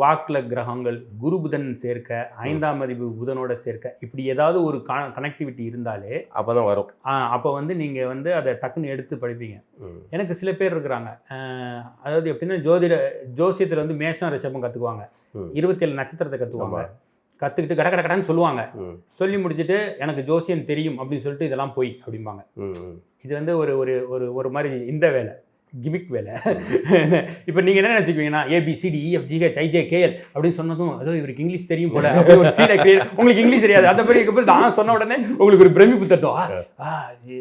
வாக்குல கிரகங்கள் குரு புதன் சேர்க்க, 5ஆம் அதிபதி புதனோட சேர்க்க, இப்படி ஏதாவது ஒரு கனெக்டிவிட்டி இருந்தாலே அப்பதான் வரும். அப்போ வந்து நீங்க வந்து அதை டக்குன்னு எடுத்து படிப்பீங்க. எனக்கு சில பேர் இருக்கிறாங்க, அதாவது எப்படின்னா ஜோசியத்தில் வந்து மேஷம் ரிஷபம் கற்றுக்குவாங்க, 27 நட்சத்திரத்தை கற்றுக்குவாங்க, கற்றுக்கிட்டு கடன்னு சொல்லுவாங்க, சொல்லி முடிச்சுட்டு எனக்கு ஜோசியம் தெரியும் அப்படின்னு சொல்லிட்டு இதெல்லாம் போய் அப்படிம்பாங்க. இது வந்து ஒரு மாதிரி இந்த வேலை கிமிக் வேலை. இப்போ நீங்கள் என்ன நினச்சிக்குவீங்கன்னா ABCDEFGHIJKL அப்படின்னு சொன்னதும் ஏதோ இவருக்கு இங்கிலீஷ் தெரியும் போல அப்படி ஒரு சீனை கிரியேட், உங்களுக்கு இங்கிலீஷ் தெரியாது அதபடி நான் சொன்ன உடனே உங்களுக்கு ஒரு பிரமிப்பு தட்டும்,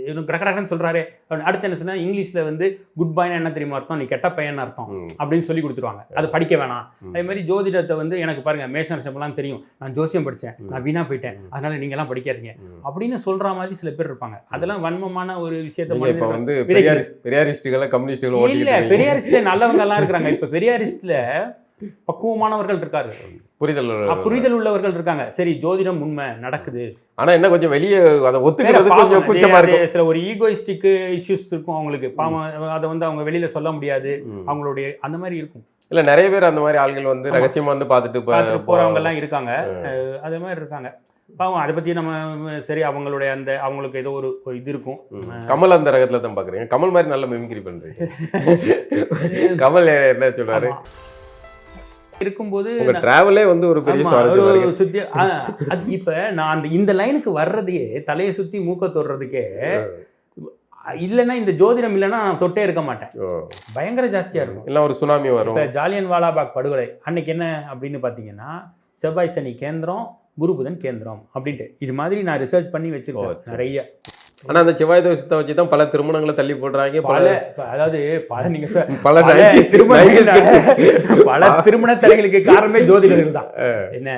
இவனுக்கு கடக்கடன்னு சொல்கிறாரு. அடுத்து என்ன சொன்னால் இங்கிலீஷில் வந்து குட் பாய்னா என்ன தெரியுமா அர்த்தம், நீ கெட்ட பையன் அர்த்தம் அப்படின்னு சொல்லி கொடுத்துருவாங்க, அதை படிக்க வேணாம். அதே மாதிரி ஜோதிடத்தை வந்து எனக்கு பாருங்கள் மேஷம் ரிஷபம்லாம் தெரியும், நான் ஜோசியம் படித்தேன், நான் வீணாக போயிட்டேன், அதனால நீங்கள்லாம் படிக்காதீங்க அப்படின்னு சொல்கிற மாதிரி சில பேர் இருப்பாங்க. அதெல்லாம் வன்மமான ஒரு விஷயத்தை இப்போ வந்து பெரியாரிஸ்டுகளை கம்யூனிஸ்ட் இல்ல, பெரியாரிஸ்ட்ல நல்லவங்க எல்லாம் இருக்காங்க. இப்ப பெரியாரிஸ்ட்ல பக்குவமானவர்கள் இருக்காரு, புரிதல் உள்ளவர்கள் இருக்காங்க. சரி ஜோதிடம் உண்மை நடக்குது, ஆனா என்ன கொஞ்சம் வெளியே அதை ஒத்துக்கிறது கொஞ்சம் கூச்சமா இருக்கு. சில ஒரு ஈகோயிஸ்டிக் இஷ்யூஸ் இருக்கும் அவங்களுக்கு, அதை வந்து அவங்க வெளியில சொல்ல முடியாது, அவங்களுடைய அந்த மாதிரி இருக்கும். இல்ல நிறைய பேர் அந்த மாதிரி ஆள்கள் வந்து ரகசியமா வந்து பார்த்துட்டு போறவங்க எல்லாம் இருக்காங்க, அதே மாதிரி இருக்காங்க. பாவம் அதை பற்றி நம்ம சரி அவங்களுடைய அந்த அவங்களுக்கு ஏதோ ஒரு இது இருக்கும். கமல் அந்த ரகத்தில் தான் பார்க்குறீங்க, கமல் மாதிரி நல்ல மிமிக்ரி பண்ணுறீங்க. கமல் என்ன சொல்றாரு இருக்கும்போது டிராவலே வந்து ஒரு பெரிய சுத்தி. இப்போ நான் இந்த லைனுக்கு வர்றதையே தலையை சுற்றி மூக்க தொடுறதுக்கே இல்லைன்னா இந்த ஜோதிடம் இல்லைன்னா நான் தொட்டே இருக்க மாட்டேன், பயங்கர ஜாஸ்தியாக இருக்கும். இல்லை ஒரு சுனாமி வரும். இப்போ ஜாலியன் வாலாபாக் படுகொலை அன்னைக்கு என்ன அப்படின்னு பார்த்தீங்கன்னா செவ்வாய் சனி கேந்திரம் குரு புதன் கேந்திரம் அப்படின்ட்டு இது மாதிரி நான் ரிசர்ச் பண்ணி வச்சிருக்கேன் நிறைய. ஆனா அந்த செவ்வாய் தோஷத்தை வச்சு தான் பல திருமணங்களை தள்ளி போடுறாங்க. அதாவது பல திருமண தடைகளுக்கு காரணமே ஜோதிடர்கள் தான். என்ன